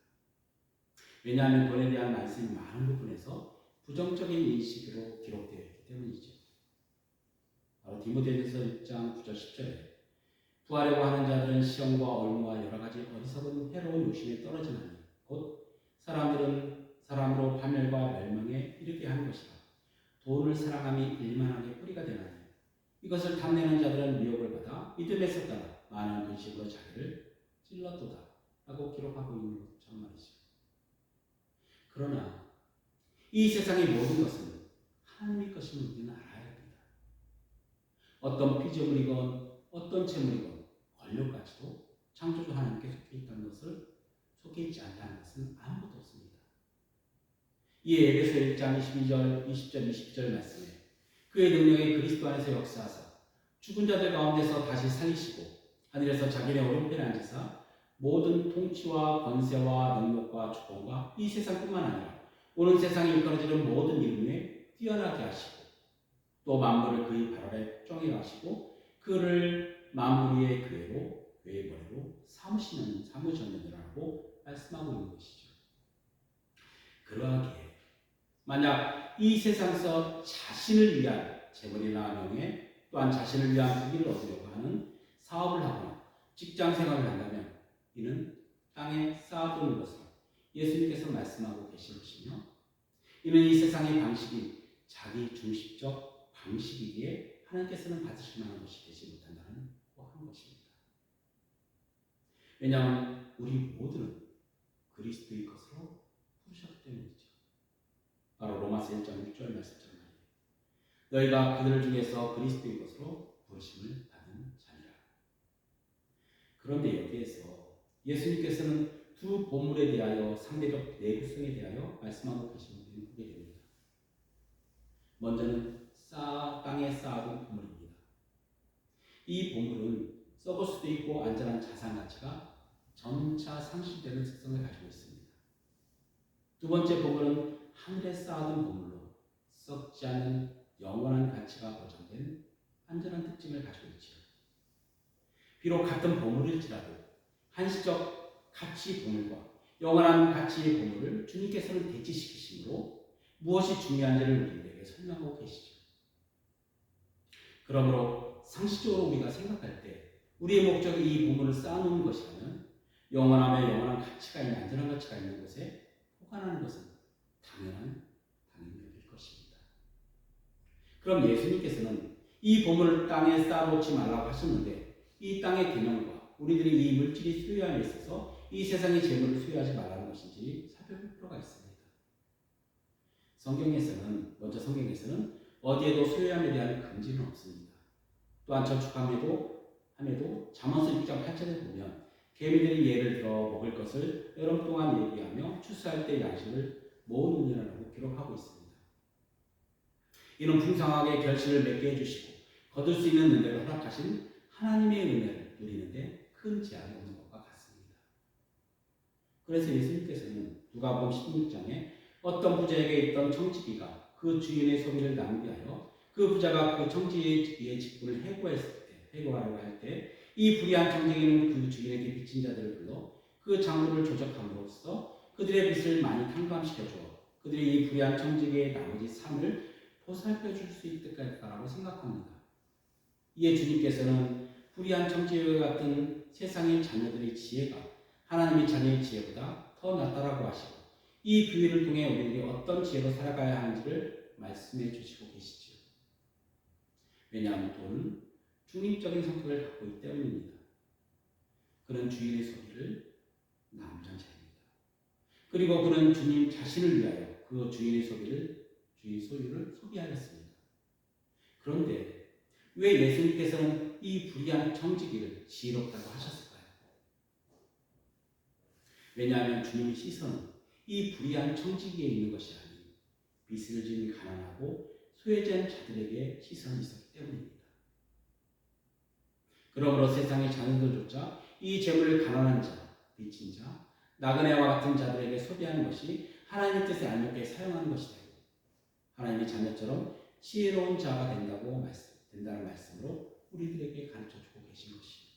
왜냐하면 돈에 대한 말씀이 많은 부분에서 부정적인 인식으로 기록되어 있기 때문이죠. 바로 디모데전서 6장 9절 10절에 부하려고 하는 자들은 시험과 얼무와 여러 가지 어리석은 해로운 욕심에 떨어지나니 곧 사람으로 파멸과 멸망에 이르게 하는 것이라. 돈을 사랑함이 일만하게 뿌리가 되나니 이것을 탐내는 자들은 미혹을 받아 믿음에서 따라 많은 근심으로 자기를 찔렀도다 라고 기록하고 있는 것처럼 말이죠. 그러나 이 세상의 모든 것은 하나님의 것임을 우리는 알아야 합니다. 어떤 피조물이건 어떤 재물이건 권력까지도 창조주 하나님께 속해 있지 않다는 것은 아무것도 없습니다. 이에 에베소 1장 22절, 20절, 22절 말씀에 그의 능력이 그리스도 안에서 역사하사 죽은 자들 가운데서 다시 살리시고 하늘에서 자기네 오른편에 앉으사 모든 통치와 권세와 능력과 주권과 이 세상뿐만 아니라 오는 세상에 일컬어지는 모든 이름 위에 뛰어나게 하시고 또 만물을 그의 발 아래 정해 하시고 그를 만물 위의 교회로 그의 머리로 삼으셨느니라고 말씀하고 있는 것이죠. 그러하기에 만약 이 세상에서 자신을 위한 재물이나 명예 또한 자신을 위한 부귀를 얻으려고 하는 사업을 하거나 직장 생활을 한다면 이는 땅에 쌓아두는 것으로 예수님께서 말씀하고 계신 것이며 이는 이 세상의 방식이 자기 중심적 방식이기에 하나님께서는 받으실 만한 것이 되지 못한다는 한 것입니다. 왜냐하면 우리 모두는 그리스도의 것으로 부르셨기 때문이죠. 바로 로마서 1장 6절 말씀처럼 너희가 그들 중에서 그리스도의 것으로 부르심을 받은 자니라. 그런데 여기에서 예수님께서는 두 보물에 대하여 상대적 내구성에 대하여 말씀하고 계신 것을 보게 됩니다. 먼저는 땅에 쌓아둔 보물입니다. 이 보물은 썩을 수도 있고 안전한 자산 가치가 점차 상실되는 특성을 가지고 있습니다. 두 번째 보물은 하늘에 쌓아둔 보물로 썩지 않는 영원한 가치가 보장된 안전한 특징을 가지고 있죠. 비록 같은 보물일지라도 한시적 가치 보물과 영원한 가치의 보물을 주님께서는 대치시키심으로 무엇이 중요한지를 우리에게 설명하고 계시죠. 그러므로 상시적으로 우리가 생각할 때 우리의 목적이 이 보물을 쌓아놓는 것이라면 영원함에 영원한 가치가 있는 안전한 가치가 있는 곳에 보관하는 것은 당연한 일일 것입니다. 그럼 예수님께서는 이 보물을 땅에 쌓아놓지 말라고 하셨는데 이 땅의 개념과 우리들이 이 물질이 소유함에 있어서 이 세상의 재물을 소유하지 말라는 것인지 살펴볼 필요가 있습니다. 성경에서는 어디에도 소유함에 대한 금지는 없습니다. 또한 저축함에도 잠언서 6장 8절에 보면 개미들이 예를 들어 먹을 것을 여름 동안 예비하며 추수할 때 양식을 모으느니라고 기록하고 있습니다. 이는 풍성하게 결실을 맺게 해주시고 거둘 수 있는 은혜를 허락하신 하나님의 은혜를 누리는데 큰 제한이 없는 것과 같습니다. 그래서 예수님께서는 누가복음 16장에 어떤 부자에게 있던 청지기가 그 주인의 소비를 낭비하여 그 부자가 그 청지기의 직분을 해고하려고 할 때 이 불의한 청지기는 그 주인에게 빚진 자들을 불러 그 장부를 조작함으로써 그들의 빚을 많이 탕감시켜주어 그들이 이 불의한 청지기의 나머지 삶을 보살펴 줄 수 있을까라고 생각합니다. 이에 주님께서는 불의한 청지기와 같은 세상의 자녀들의 지혜가 하나님의 자녀의 지혜보다 더 낫다라고 하시고 이 비유를 통해 우리들이 어떤 지혜로 살아가야 하는지를 말씀해 주시고 계시죠. 왜냐하면 돈은 중립적인 성격을 갖고 있기 때문입니다. 그는 주인의 소비를 남장자입니다. 그리고 그는 주님 자신을 위하여 그 주인의 소유를 소비하였습니다. 그런데 왜 예수님께서는 이 불의한 청지기를 지혜롭다고 하셨을까요? 왜냐하면 주님의 시선은 이 불의한 청지기에 있는 것이 아닌 빚을 지은 가난하고 소외된 자들에게 시선이 있었기 때문입니다. 그러므로 세상의 자녀들조차 이 재물을 가난한 자, 빚진 자, 나그네와 같은 자들에게 소비하는 것이 하나님의 뜻에 알맞게 사용하는 것이 되고 하나님의 자녀처럼 지혜로운 자가 된다는 말씀으로 우리들에게 가르쳐주고 계신 것입니다.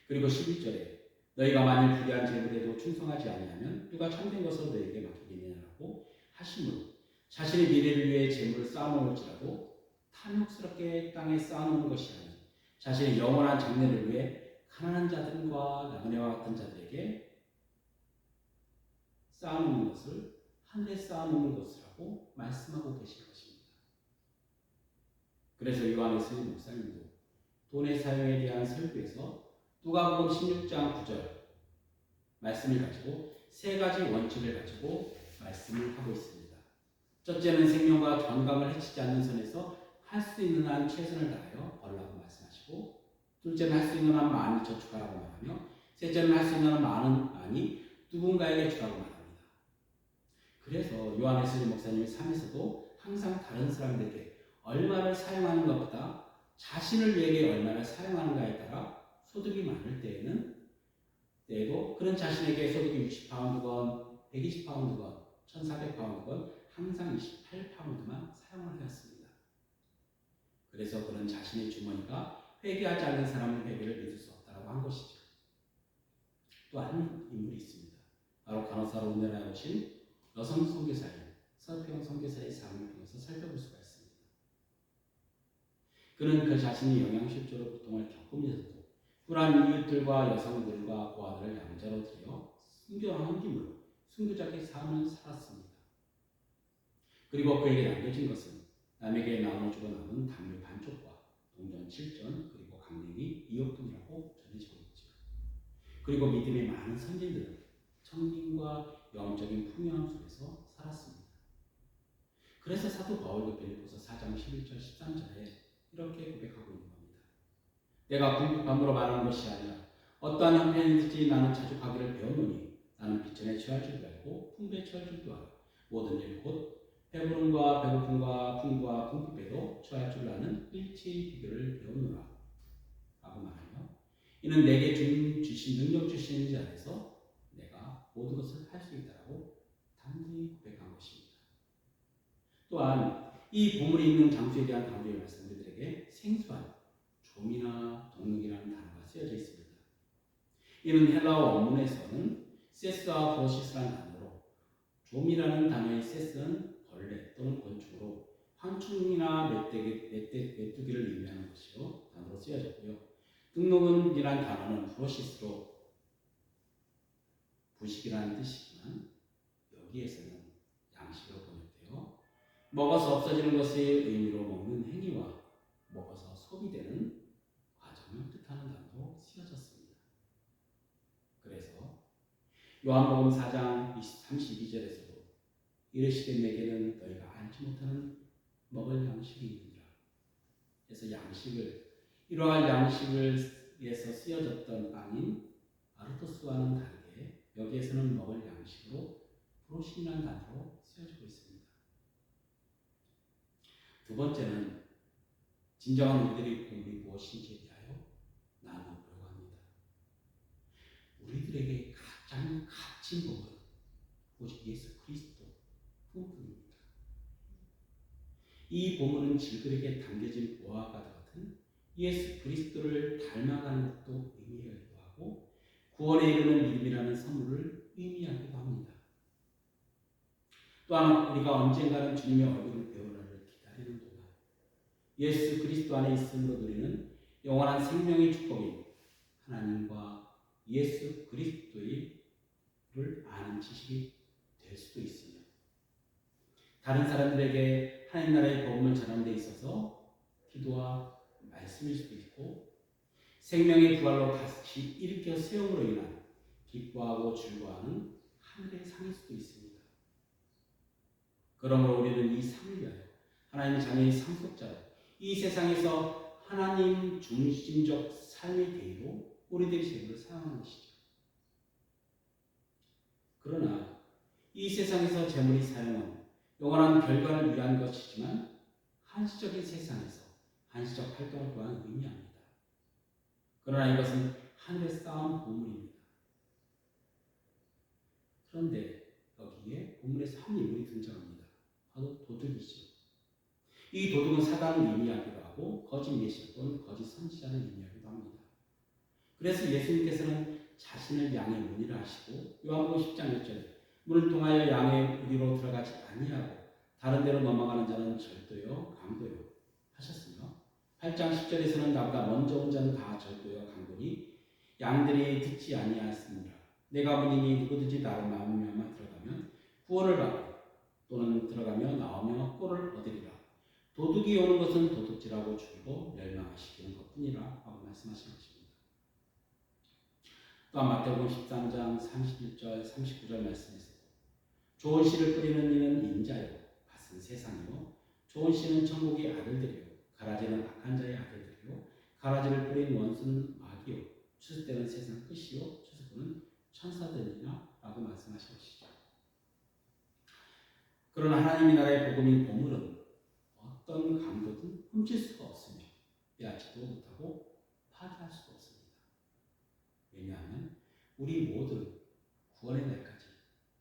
그리고 11절에 너희가 만일 불의한 재물에도 충성하지 아니하면 누가 참된 것을 너희에게 맡기겠느냐라고 하시므로 자신의 미래를 위해 재물을 쌓아놓을지라도 탐욕스럽게 땅에 쌓아놓는 것이 아닌 자신의 영원한 장래를 위해 가난한 자들과 나그네와 같은 자들에게 쌓아놓는 것을 하늘에 쌓아놓는 것이라고 말씀하고 계신 것입니다. 그래서 요한에스 목사님도 돈의 사용에 대한 설교에서 누가복음 16장 9절 말씀을 가지고 세 가지 원칙을 가지고 말씀을 하고 있습니다. 첫째는 생명과 건강을 해치지 않는 선에서 할 수 있는 한 최선을 다하여 벌라고 말씀하시고, 둘째는 할 수 있는 한 많이 저축하라고 말하며, 셋째는 할 수 있는 한 많이 누군가에게 주라고 말합니다. 그래서 요한 웨슬리 목사님의 삶에서도 항상 다른 사람들에게 얼마를 사용하는 것보다 자신을 위해 얼마를 사용하는가에 따라 소득이 많을 때에도 그런 자신에게 소득이 60파운드건 120파운드건 1400파운드건 항상 28파운드만 사용을 하였습니다. 그래서 그런 자신의 주머니가 회개하지 않는 사람은 회개를 믿을 수 없다고 한 것이죠. 또 한 인물이 있습니다. 바로 간호사로 우리나라에 오신 여성 선교사인 서평 선교사의 삶을 통해서 살펴볼 수가 있습니다. 그는 그 자신이 영양실조로 고통을 겪으면서도 꿀한 이웃들과 여성들과 고아들을 양자로 들여 순교하는 힘으로 순교자의 삶을 살았습니다. 그리고 그에게 남겨진 것은 남에게 나눠주고 남은 담요 반쪽과 동전 7전 그리고 강냉이 2억 돈이라고 전해지고 있죠. 그리고 믿음의 많은 선진들은 청림과 영적인 풍요함 속에서 살았습니다. 그래서 사도 바울도 빌립보서 4장 11절 13절에 이렇게 고백하고 있는 겁니다. 내가 궁핍함으로 말하는 것이 아니라 어떠한 형편이든지 나는 자족하기를 배웠노니 나는 비천에 처할 줄도 알고 풍부에 처할 줄도 알아 모든 일 곧 배부름과 배고픔과 풍부와 궁핍에도 처할 줄 아는 일체의 비결을 배우노라 라고 말하며, 이는 내게 주신 능력 주시는 자 안에서 내가 모든 것을 할 수 있다라고 단호히 고백한 것입니다. 또한 이 보물이 있는 장소에 대한 강조의 말씀, 우리들에게 생소한 좀이나 동력이라는 단어가 쓰여져 있습니다. 이는 헬라어 원문에서는 세스와 프로시스라는 단어로, 좀이라는 단어의 세스는 벌레 또는 곤충으로 환충이나 메뚜기를 의미하는 것이요 단어로 쓰여졌고요. 등록은이란 단어는 프로시스로 부식이라는 뜻이지만 여기에서는 양식으로 번역되어 먹어서 없어지는 것의 의미로 먹는 행위와 먹어서 소비되는 과정을 뜻하는 단어로 쓰여졌습니다. 그래서 요한복음 4장 32절에서도 이르시되 내게는 너희가 알지 못하는 먹을 양식이 있느니라. 그래서 양식을, 이러한 양식을 위해서 쓰여졌던 빵인 아르토스와는 다르게 여기에서는 먹을 양식으로 프로신이라는 단어로 쓰여지고 있습니다. 두 번째는 진정한 우리들의 공부이 무엇인지에 대하여 나누어보려고 합니다. 우리들에게 가장 값진 복은 오직 예수 그리스도 뿐입니다. 이 보물은 질그릇에 담겨진 보화과 같은 예수 그리스도를 닮아가는 것도 의미하기도 하고 구원에 이르는 믿음이라는 선물을 의미하기도 합니다. 또한 우리가 언젠가는 주님의 얼굴을 배울 날을 기다리는 동안 예수 그리스도 안에 있음으로 누리는 영원한 생명의 축복인 하나님과 예수 그리스도를 아는 지식이 될 수도 있으며, 다른 사람들에게 하나님 나라의 복음을 전하는 데 있어서 기도와 말씀일 수도 있고, 생명의 부활로 다시 일으켜 세움으로 인한 기뻐하고 즐거워하는 하늘의 상일 수도 있습니다. 그러므로 우리는 이 상을 위하여 하나님의 자녀의 상속자로 이 세상에서 하나님 중심적 삶의 대의로 우리들의 재물을 사용하는 것이죠. 그러나 이 세상에서 재물이 사용은 영원한 결과를 위한 것이지만 한시적인 세상에서 한시적 활동을 또한 의미합니다. 그러나 이것은 하늘에 쌓은 보물입니다. 그런데 여기에 보물에서 한 인물이 등장합니다. 바로 도둑이죠. 이 도둑은 사단을 의미하기도 하고 거짓 메시아 또는 거짓 선지자를 의미하기도 합니다. 그래서 예수님께서는 자신을 양의 문이라 하시고 요한복음 10장 1절에 문을 통하여 양의 우리로 들어가지 아니하고 다른 데로 넘어가는 자는 절도요 강도요 하셨으며, 8장 10절에서는 나보다 먼저 온 자는 다 절도요 강도니 양들이 듣지 아니하였습니다. 내가 문이니 누구든지 나를 말미암아 들어가면 구원을 받고 또는 들어가며 나오며 꼴을 얻으리라. 도둑이 오는 것은 도둑질하고 죽이고 멸망하시키는 것뿐이라 하고 말씀하신 것입니다. 또한 마태복음 13장 31절 39절 말씀에서 좋은 씨를 뿌리는 이는 인자요 밭은 세상이요 좋은 씨는 천국의 아들들이요 가라지는 악한 자의 아들들이요 가라지를 뿌린 원수는 마귀요 추수때는 세상 끝이요 추수꾼은 천사들이냐 라고 말씀하신 것이죠. 그러나 하나님의 나라의 복음인 보물은 어떤 강도든 훔칠 수가 없으며 빼앗지도 못하고 파괴할 수도 없습니다. 왜냐하면 우리 모두 구원의 날까지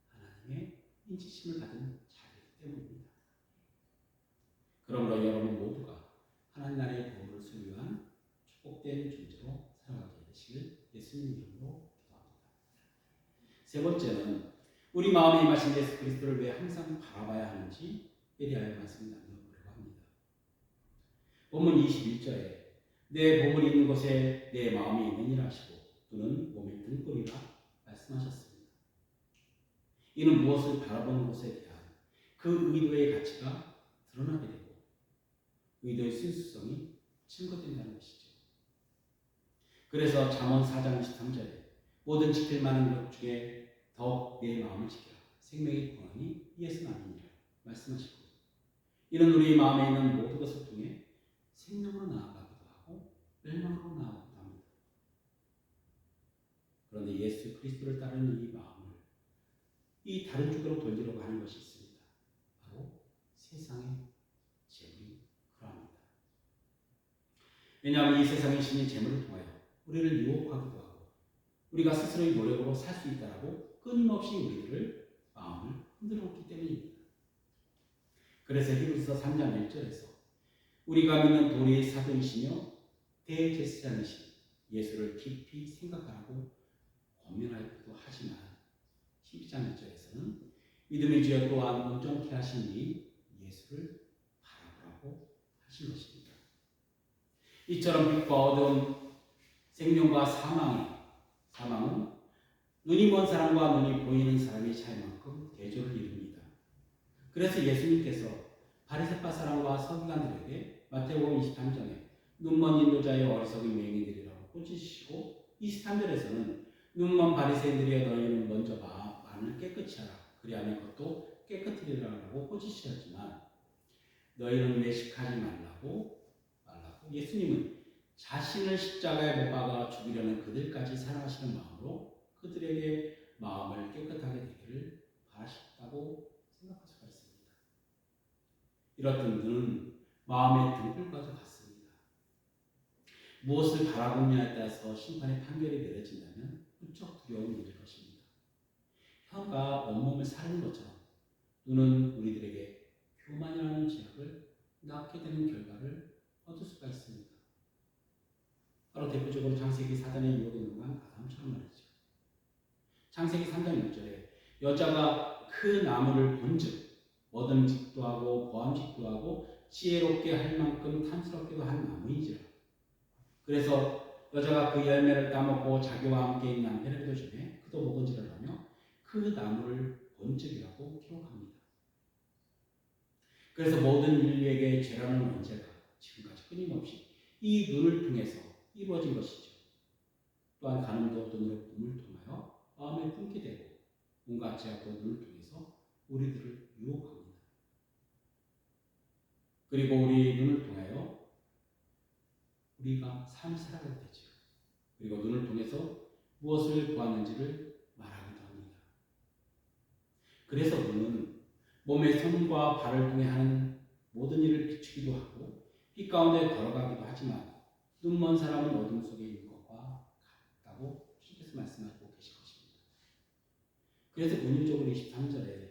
하나님의 인치심을 받은 자이기 때문입니다. 그러므로 여러분 모두가 하나님 나라의 복음을 소유한 축복된 존재로 살아가게 되시길 예수님 이름으로 기도합니다. 세 번째는 우리 마음에 임하신 예수 그리스도를 왜 항상 바라봐야 하는지에 대하여 말씀을 나누려고 합니다. 본문 21절에 내 보물이 있는 곳에 내 마음이 있느니라 하시고 또는 몸의 등불이라 말씀하셨습니다. 이는 무엇을 바라보는 것에 대한 그 의도의 가치가 드러나게 되고 의도의 순수성이 증거된다는 것이죠. 그래서 잠언 4장 23절에 모든 지킬 만한 것 중에 더욱 내 마음을 지켜라. 생명의 구원이 이에서 나느니라 말씀하시고 이는 우리 마음에 있는 모든 것을 통해 생명으로 나아가기도 하고 멸망으로 나아가기도 합니다. 그런데 예수 그리스도를 따르는 이 마음을 이 다른 쪽으로 돌리려고 하는 것이 있습니다. 바로 세상의 재물이 그러합니다. 왜냐하면 이 세상의 신이 재물을 통하여 우리를 유혹하기도 하고 우리가 스스로의 노력으로 살 수 있다라고 끊임없이 우리들을 마음을 흔들어 놓기 때문입니다. 그래서 히브리서 3장 1절에서 우리가 믿는 도리의 사도이시며 대제사장이신 예수를 깊이 생각하라고 권면하기도 하지만 12장 1절에서는 믿음의 주여 또한 온전케 하신 이 예수를 바라보라고 하신 것입니다. 이처럼 빛과 어두운 생명과 사망은 눈이 먼 사람과 눈이 보이는 사람의 차이만큼 대조를 이룹니다. 그래서 예수님께서 바리새파 사람과 서기관들에게 마태복음 23장에 눈먼 인도자의 어리석은 맹인들이라고 꾸짖으시고 23절에서는 눈먼 바리새인들이여 너희는 먼저 마음을 깨끗이 하라. 그리하면 그것도 깨끗하리라고 꾸짖으셨지만 너희는 외식하지 말라고 예수님은 자신을 십자가에 못 박아 죽이려는 그들까지 사랑하시는 마음으로 그들에게 마음을 깨끗하게 되기를 바라셨다고 생각할 수가 있습니다. 이렇듯 눈은 마음의 등불과도 같습니다. 무엇을 바라보느냐에 따라서 심판의 판결이 내려진다면 무척 두려운 일일 것입니다. 혀가 온몸을 사르는 것처럼 눈은 우리들에게 교만이라는 죄악을 낳게 되는 결과를 얻을 수가 있습니다. 바로 대표적으로 창세기 4장의 유혹에 능한 아담처럼 말이죠. 창세기 3장 6절에 여자가 그 나무를 본즉 얻음직도 하고 보암직도 하고 지혜롭게 할 만큼 탐스럽기도 한 나무인지라. 그래서 여자가 그 열매를 따먹고 자기와 함께 있는 남편에게도 주매 그도 먹은지를 하며 그 나무를 본적이라고 기록합니다. 그래서 모든 인류에게 죄라는 문제가 지금까지 끊임없이 이 눈을 통해서 이루어진 것이죠. 또한 간음도 눈을 통하여 마음에 품게 되고 온갖 죄악도 눈을 통해서 우리들을 유혹합니다. 그리고 우리 눈을 통하여 우리가 삶을 살아가게 되죠. 그리고 눈을 통해서 무엇을 보았는지를 말하기도 합니다. 그래서 눈은 몸의 손과 발을 통해 하는 모든 일을 비추기도 하고 빛 가운데 걸어가기도 하지만 눈먼 사람은 어둠 속에 있는 것과 같다고 주께서 말씀하고 계실 것입니다. 그래서 운율적으로 23절에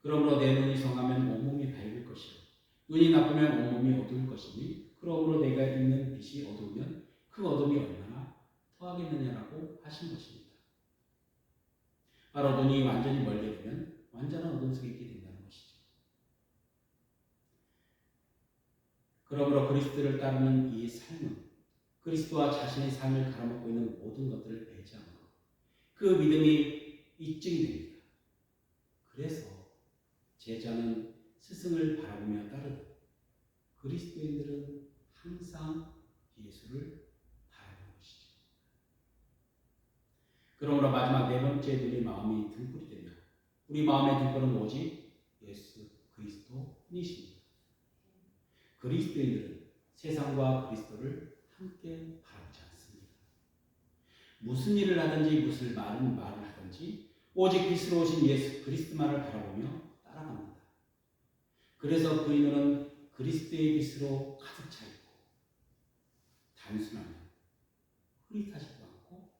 그러므로 내 눈이 성하면 온몸이 밝을 것이요 눈이 나쁘면 온몸이 어두울 것이니 그러므로 내가 있는 빛이 어두우면 그 어둠이 얼마나 더하겠느냐라고 하신 것입니다. 바로 눈이 완전히 멀게 되면 완전한 어둠 속에 있게 된다는 것이죠. 그러므로 그리스도를 따르는 이 삶은 그리스도와 자신의 삶을 갈아먹고 있는 모든 것들을 배제함으로 그 믿음이 입증이 됩니다. 그래서 제자는 스승을 바라보며 따르고 그리스도인들은 항상 예수를 바라보는 것이죠. 그러므로 마지막 네 번째 눈이 마음이 등불이 되며 우리 마음의 등불은 오직 예수 그리스도뿐이십니다. 그리스도인들은 세상과 그리스도를 함께 바라보지 않습니다. 무슨 일을 하든지 무슨 말을 하든지 오직 빛으로 오신 예수 그리스도만을 바라보며 따라갑니다. 그래서 그의 눈은 그리스도의 빛으로 가득 차 있고 단순하며 흐릿하지도 않고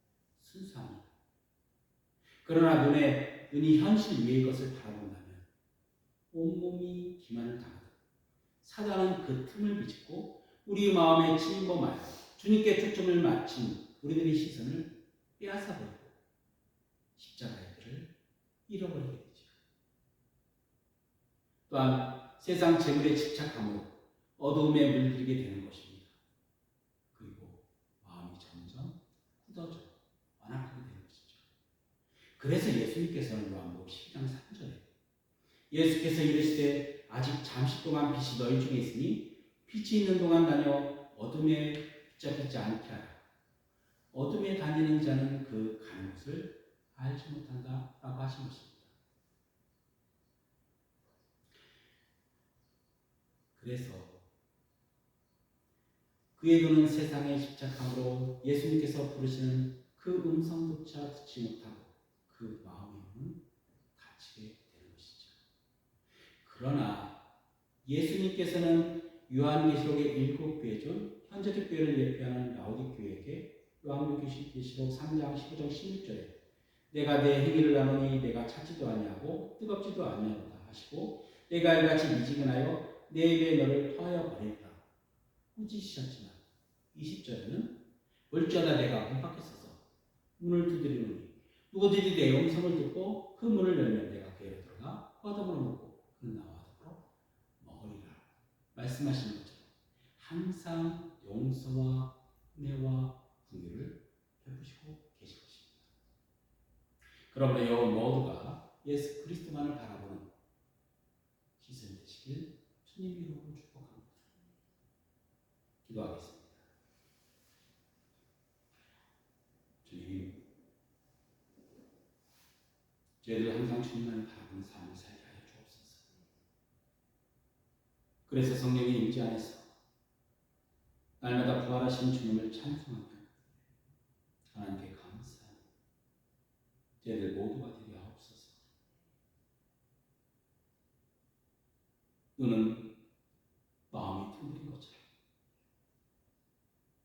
순수합니다. 그러나 눈이 현실 위의 것을 바라본다면 온몸이 기만을 당하듯 사단은 그 틈을 비집고 우리 마음에 침범하여 주님께 초점을 맞춘 우리들의 시선을 빼앗아버리고 십자가의 길을 잃어버리게 되죠. 또한 세상 재물에 집착함으로 어두움에 물들게 되는 것입니다. 그리고 마음이 점점 굳어져 완악하게 되는 것이죠. 그래서 예수님께서는 요한복음 12장 3절에 예수께서 이르시되 아직 잠시 동안 빛이 너희 중에 있으니 빛이 있는 동안 다녀 어둠에 붙잡히지 않게 하라. 어둠에 다니는 자는 그 가는 곳을 알지 못한다 라고 하신 것입니다. 그래서 그의 눈은 세상에 집착함으로 예수님께서 부르시는 그 음성조차 듣지 못하고 그 마음의 눈은 닫히게 되는 것이죠. 그러나 예수님께서는 요한계시록의 7교회 중 현재적 교회를 예표하는 라오디 교회에게 요한계시록 3장 15절 16절에 내가 내 행위를 아노니 내가 찾지도 아니하고 뜨겁지도 아니하도다 하시고 내가 이같이 미지근하여 내 입에 너를 토하여 버리리라 꾸짖으셨지만 20절에는 볼지어다 내가 문 밖에 서서 문을 두드리노니 누구든지 내 음성을 듣고 그 문을 열면 내가 그에게 들어가 화담을 먹고 그는 나와 더불어 먹으리라 말씀하시는 것처럼 항상 용서와 은혜와 긍휼을 베푸시고 계실 것입니다. 그러므로 여러분 모두가 예수 그리스도만을 바라보는 시선 되시길 주님 이름으로 축복합니다. 기도하겠습니다. 주님, 저희들 항상 주님만을 바라보는 삶을 살게 하여 주옵소서. 그래서 성령의 임재 안에서 날마다 부활하신 주님을 찬송하며 하나님께 감사하며 저희들 모두가 되게 하옵소서. 눈은 마음이 텅빈 것처럼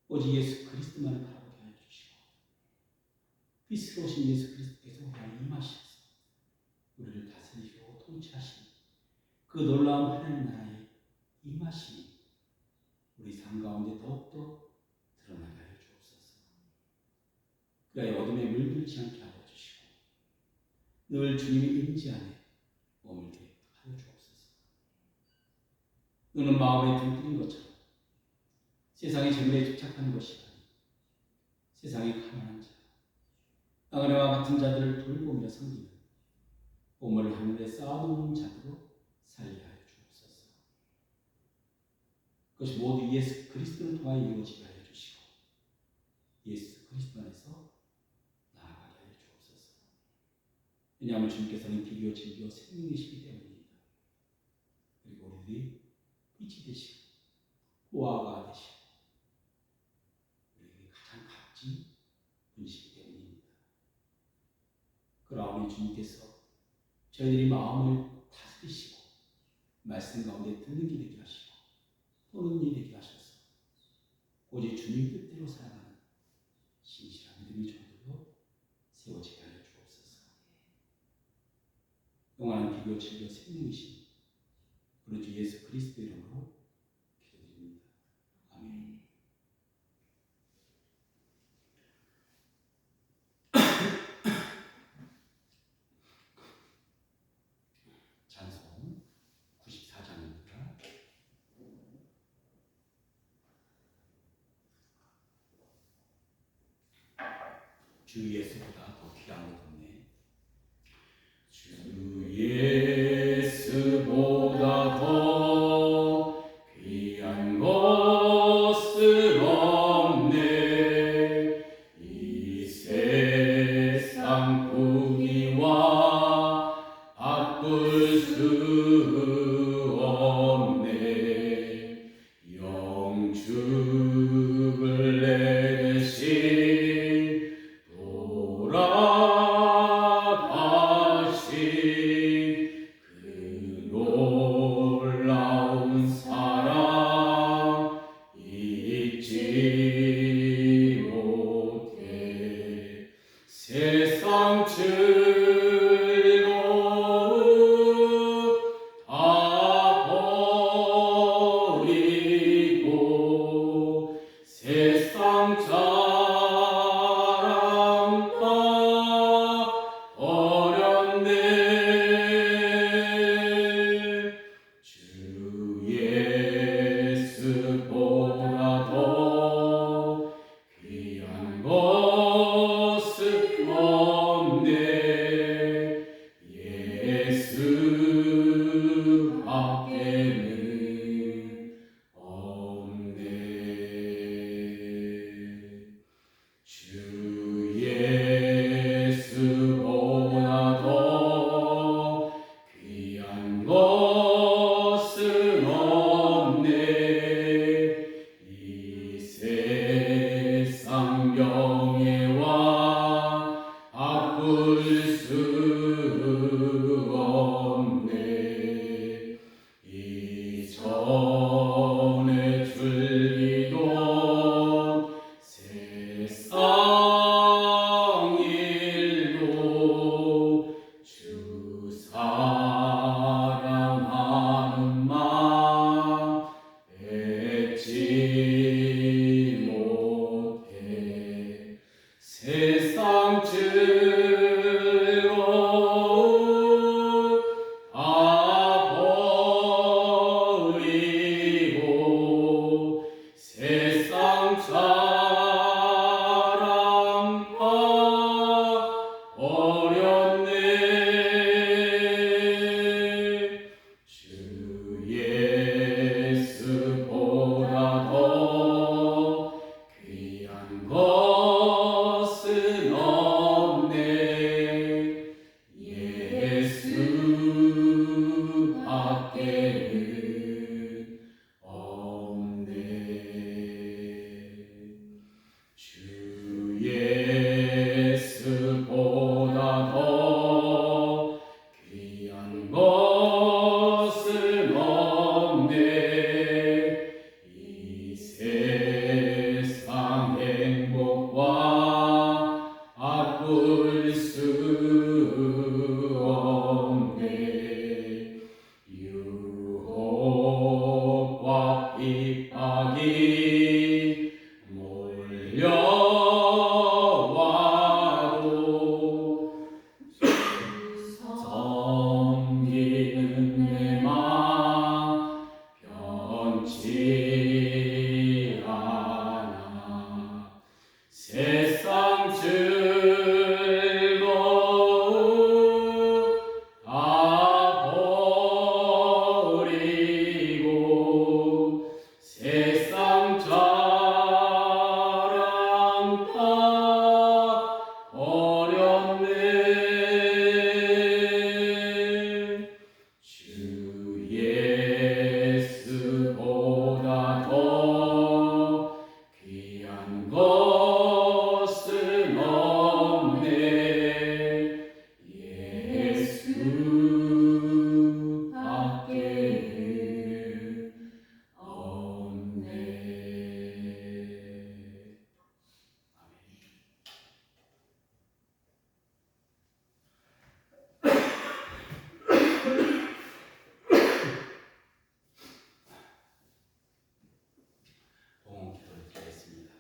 오직 예수 그리스도만을 바라보게 하여 주시고 빛으로 오신 예수 그리스도께서 우리 안에 임하셔서 우리를 다스리시고 통치하시니 그 놀라운 하나님 나라에 임하시니 우리 삶 가운데 더욱더 드러나게 하여 주옵소서. 그리하여 어둠에 물들지 않게 하여 주시고 늘 주님의 임재 안에 머물게 하여 주옵소서. 너는 마음에 둥뜨린 것처럼 세상의 재물에 집착하는 것이 아니 세상의 가난한 자, 나그네와 같은 자들을 돌보며 섬기는 보물을 하늘에 쌓아놓은 자들로 살게 하여 주옵소서. 그것이 모두 예수 그리스도를 통하여 이루어지게 하여 주시고 예수 그리스도 안에서 나아가게 하여 주옵소서. 왜냐하면 주님께서는 길이요 진리요 생명이시기 때문입니다. 그리고 우리들이 빛이 되시고 보화가 되시고 우리에게 가장 값진 분이시기 때문입니다. 그러하니 주님께서 저희들이 마음을 다스리시고 말씀 가운데 듣는 이 되게 하시고 보는 이 되게 하셔서 오직 주님 뜻대로 살아가는 신실한 믿음의 종들로 세워지게 하여 주옵소서. 영원한 비교 진리와 생명이신 우리 주 예수 그리스도 이름으로 기도드립니다. 아멘. 찬송 94장입니다. 주 예수보다 더 귀한 것 없네. 주 예수보다 더 귀한 것은 없네. 이 세상 부귀와 바꿀 수 없네. 영주 대신 돌아가신 그 놀라운 사랑 잊지 못해 세상 즐거움 다 버리고 세상 자랑 다 버렸네. 주 예수보다 더 귀한 것은 없네. 예수 밖에는 없네. 주 예수보다 더 귀한 것은 없네. 이 세상 명예와 바꿀 수 없네. 이전에 즐기던 세상 일도 주 사랑하는 마음 잊지 못해 세상 즐거움 다 버리고 세상 자랑 다 버렸네. 주 예수보다 더 귀한 것은 없네. 예수 밖에는 없네. 주 예수보다 더 귀한 것은 없네. 이 세상 행복과 바꿀 수 없네. 유혹과 핍박이 몰려와도 섬기는 내 마음 변치 않아. 세상 즐거움 다 버리고 세상 자랑 다 버렸네. 주 예수보다 더 귀한 것은 없네. 예수 밖에는 없네. 봉헌 기도를 드리겠습니다.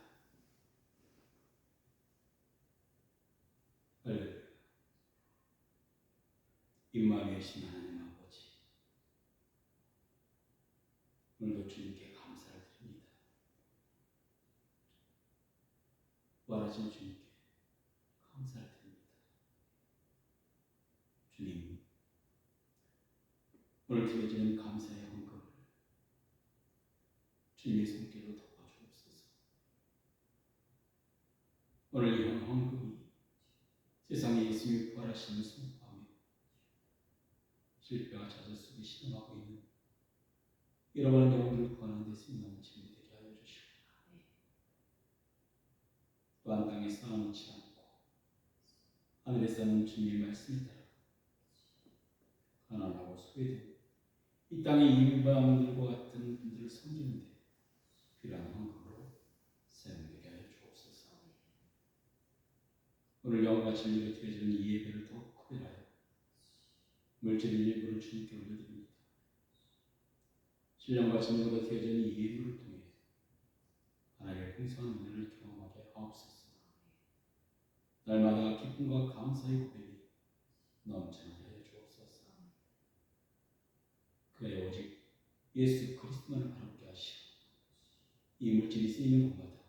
임마누엘이신 하나님 아버지, 오늘도 주님께 감사를 드립니다. 부활하신 주님께 감사를 드립니다. 주님, 오늘 드려지는 감사의 헌금을 주님의 손길로 덮어주옵소서. 오늘 이 헌금이 세상에 예수님이 부활하심을 선포하며 실패와 좌절 속에 신음하고 있는 여러분의 영혼을 구하는 데 쓰임받는 짐이 되게 하여 주시고, 또한 땅에 쌓아놓지 않고 하늘에 쌓는 주님의 말씀에 따라 가난하고 소외된 이 땅의 이방인들과 같은 분들을 섬기는데 필요한 헌금으로 사용되게 하여 주옵소서. 오늘 영과 진리로 드려지는 이 예배를 더욱 크게 하여 물질의 일부를 주님께 올려드립니다. 신령과 진리로 드려지는 이 예물을 통해 하나님의 풍성한 은혜를 경험하게 하옵소서. 날마다 기쁨과 감사의 고백이 넘쳐나게 하여 주옵소서. 그래 오직 예수 그리스도만을 바라보게 하시고 이 물질이 쓰이는 곳마다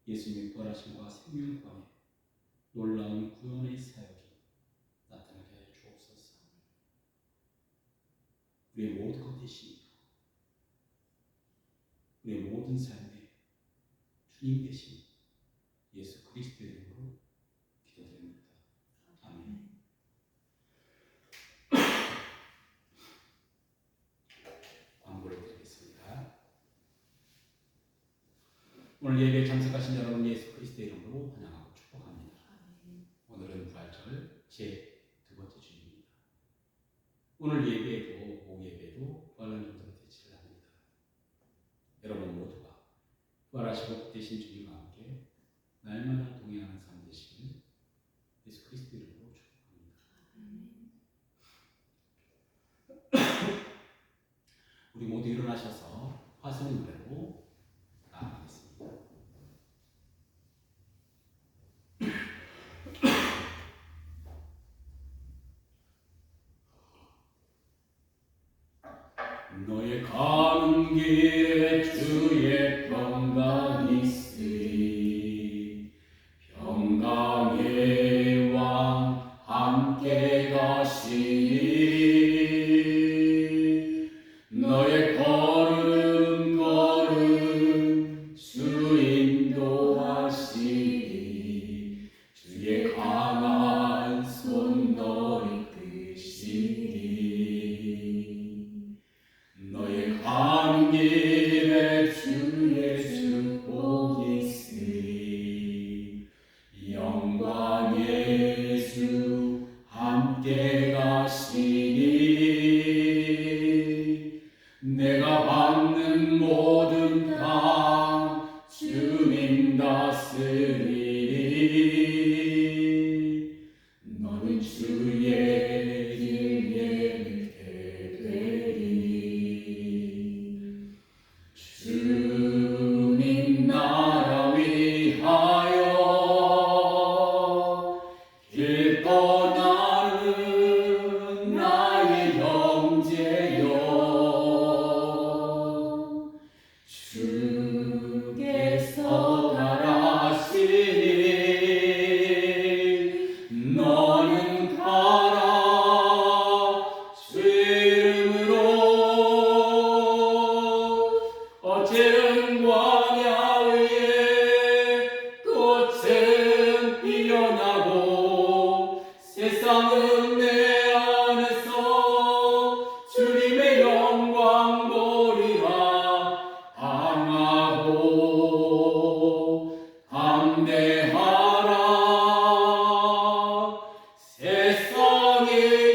예수님의 부활하심과 생명 구원의 놀라운 구원의 사역이 나타나게 하여 주옵소서. 우리의 모든 것 되시니까 우리의 모든 삶에 주님 되신 예수 그리스도의 이름으로 기도드립니다. 아멘. 광고를 드리겠습니다. 오늘 예배에 참석하신 여러분 예수 그리스도의 이름으로 환영하고 축복합니다. 오늘은 부활절 제2 번째 주일입니다. 오늘 예배에도 오후 예배도 부활한 종들로 대치를 합니다. 여러분 모두가 부활하시고 되신 주님과 함께 날마다 동행하는 삶 되시길 예수 그리스도 이름으로 축복합니다. 우리 모두 일어나셔서 화성 노래로 나아가겠습니다. 너의 가는 길에 주의 평강이 있으리 평강의 왕 함께 가시리 너의 걸음 걸음 주 인도하시리 주의 강한 손 너를 끄시리 너의 가는 길에 주의 축복이 있으리 영광 예수 함께 가시리 내가 받는 모든 땅 주님 다스리리 너는 주의 길 예비게 되리 주님 나라 위하여 길 떠나는 나의 형제여 주께서 가라시니 너는 가라 주 이름으로 어제는 광야 위에 꽃은 피어나고 세상은 내 안에서 주님의 영광 보리라 강하고 담대하라 세상에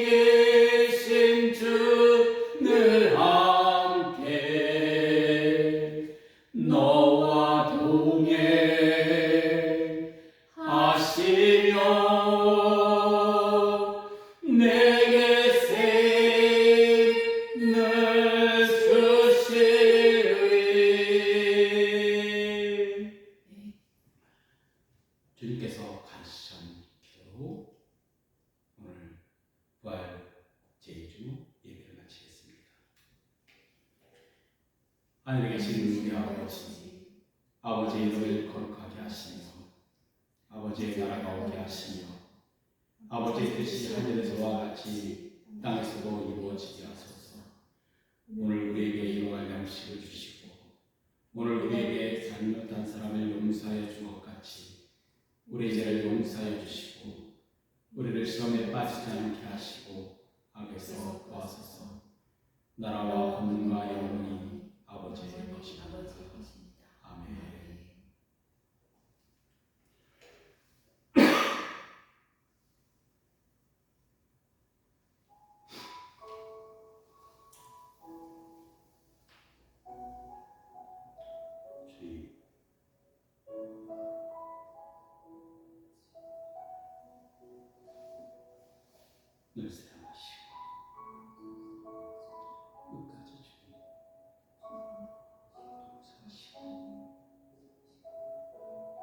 계신 주 늘 함께 너와 동행하시며 내게 생을 주시리 주님께서 가르치신 기도로 오늘 부활 제2주 예배를 마치겠습니다. 하늘에 계신 우리 아버지 아버지의 이름을 거룩하게 하시며 아버지의 나라가 오게 하시며 아버지의 뜻이 하늘에서와 같이 땅에서도 이루어지게 하소서. 오늘 우리에게 일용할 양식을 주시고 오늘 우리에게 잘못한 사람을 용서하여 준 것 같이 우리 죄를 용서하여 주시고 우리를 시험에 빠지지 않게 하시고 악에서 구하소서. 나라와 권능과 영광이 아버지의 것입니다. 아멘. 늘 사랑하시고 끝까지 주님 용서하시고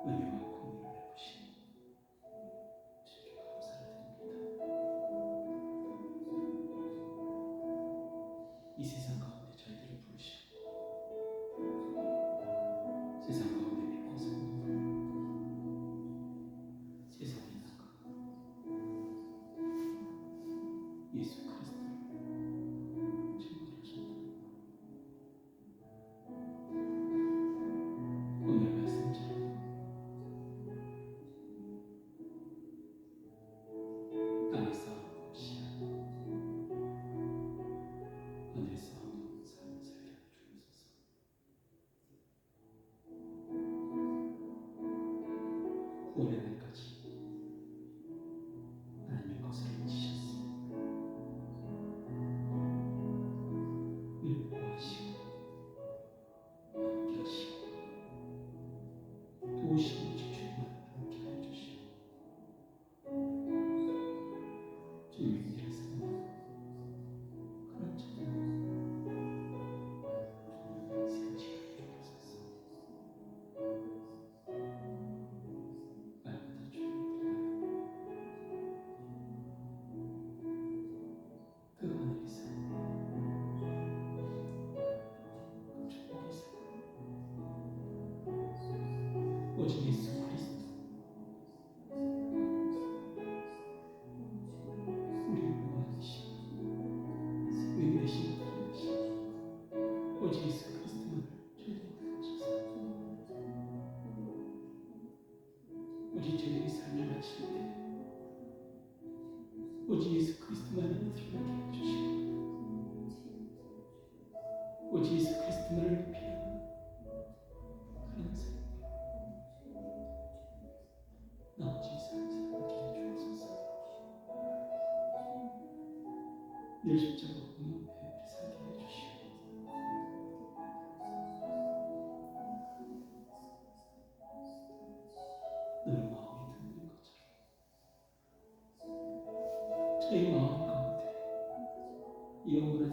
은혜와 공의를 베푸시니 주께 감사를 드립니다. 이 세상 가운데 저희들을 부르시고 세상 가운데 빛과 소금으로 세상에 나가 예수 그리스도를 증거하셨다. 오늘 말씀처럼 땅의 싸움 없이 하늘의 싸움도 삶을 살게 하여 주옵소서. 구원의 날까지 하나님의 것을 지셨으니 늘 보호하시고 함께하시고 도우시는 주님만 함께하여 주시고 주님의 일을 사랑하는 그런 저들 세우시게 주옵소서. 날마다 주님을 그 하늘에서 주님께서 오직 예수 그리스도 우리를 구원하시고 생명이 되신 분이시고 오직 예수 그리스도만을 저희들에게 주셔서 오직 저희들이 삶을 마칠 때 오직 예수 그리스도만을 드러나게 해주시고 오직 예수 그리스도만을 높이는 그런 삶 나머지 삶을 살게 해주옵소서. 늘 십자가 공의 앞에 우리 살게 해주시고 늘 마음이 듣는 것처럼 저희 마음 가운데 영원한